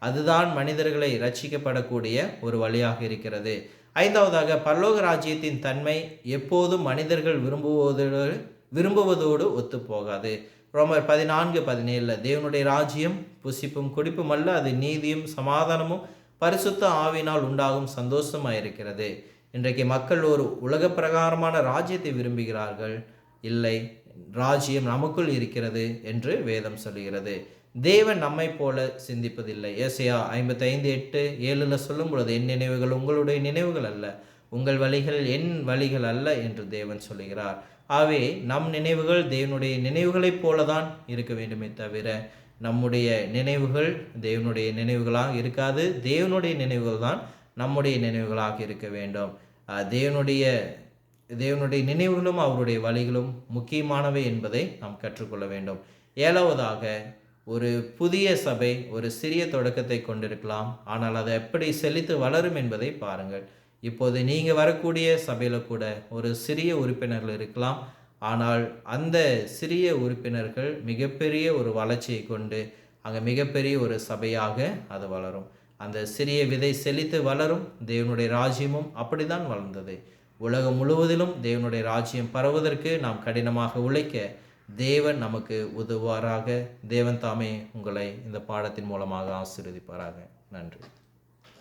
அதுதான் மனிதர்களை ரட்சிக்கப்படக்கூடிய ஒரு வழியாக இருக்கிறது. ஐந்தாவதாக, பரலோக ராஜ்யத்தின் தன்மை எப்போதும் மனிதர்கள் விரும்புவதோடு ஒத்து போகாது. ரோமர் 14:17 தேவனுடைய ராஜ்யம் புசிப்பும் குடிப்பும் அல்ல, அது நீதியும் சமாதானமும் பரிசுத்த ஆவியினால் உண்டாகும் சந்தோஷமாயிருக்கிறது. இன்றைக்கு மக்கள் ஒரு உலக பிரகாரமான ராஜ்யத்தை விரும்புகிறார்கள். இல்லை, ராஜ்யம் நமக்குள் இருக்கிறது என்று வேதம் சொல்லுகிறது. தேவன் நம்மை போல சிந்திப்பதில்லை. ஏசாயா 55:8-7 சொல்லும் பொழுது, என் நினைவுகள் உங்களுடைய நினைவுகள் அல்ல, உங்கள் வழிகள் என் வழிகள் அல்ல என்று தேவன் சொல்லுகிறார். ஆகவே நம் நினைவுகள் தேவனுடைய நினைவுகளைப் போலதான் இருக்க வேண்டுமே தவிர நம்முடைய நினைவுகள் தேவனுடைய நினைவுகளாக இருக்காது. தேவனுடைய நினைவுகள் தான் நம்முடைய நினைவுகளாக இருக்க வேண்டும். தேவனுடைய நினைவுகளும் அவருடைய வழிகளும் முக்கியமானவை என்பதை நாம் கற்றுக்கொள்ள வேண்டும். ஏழாவதாக, ஒரு புதிய சபை ஒரு சிறிய தொடக்கத்தை கொண்டிருக்கலாம், ஆனால் அதை எப்படி செழித்து வளரும் என்பதை பாருங்கள். இப்போது நீங்கள் வரக்கூடிய சபையில் கூட ஒரு சிறிய உறுப்பினர்கள் இருக்கலாம், ஆனால் அந்த சிறிய உறுப்பினர்கள் மிகப்பெரிய ஒரு வளர்ச்சியை கொண்டு அங்கே மிகப்பெரிய ஒரு சபையாக அது வளரும். அந்த சிறிய விதை செழித்து வளரும். தேவனுடைய ராஜ்யமும் அப்படிதான் வளர்ந்தது. உலகம் முழுவதிலும் தேவனுடைய ராஜ்யம் பரவுவதற்கு நாம் கடினமாக உழைக்க தேவன் நமக்கு உதவுவாராக. தேவன் தாமே உங்களை இந்த பாடத்தின் மூலமாக ஆசீர்வதிப்பாராக. நன்றி.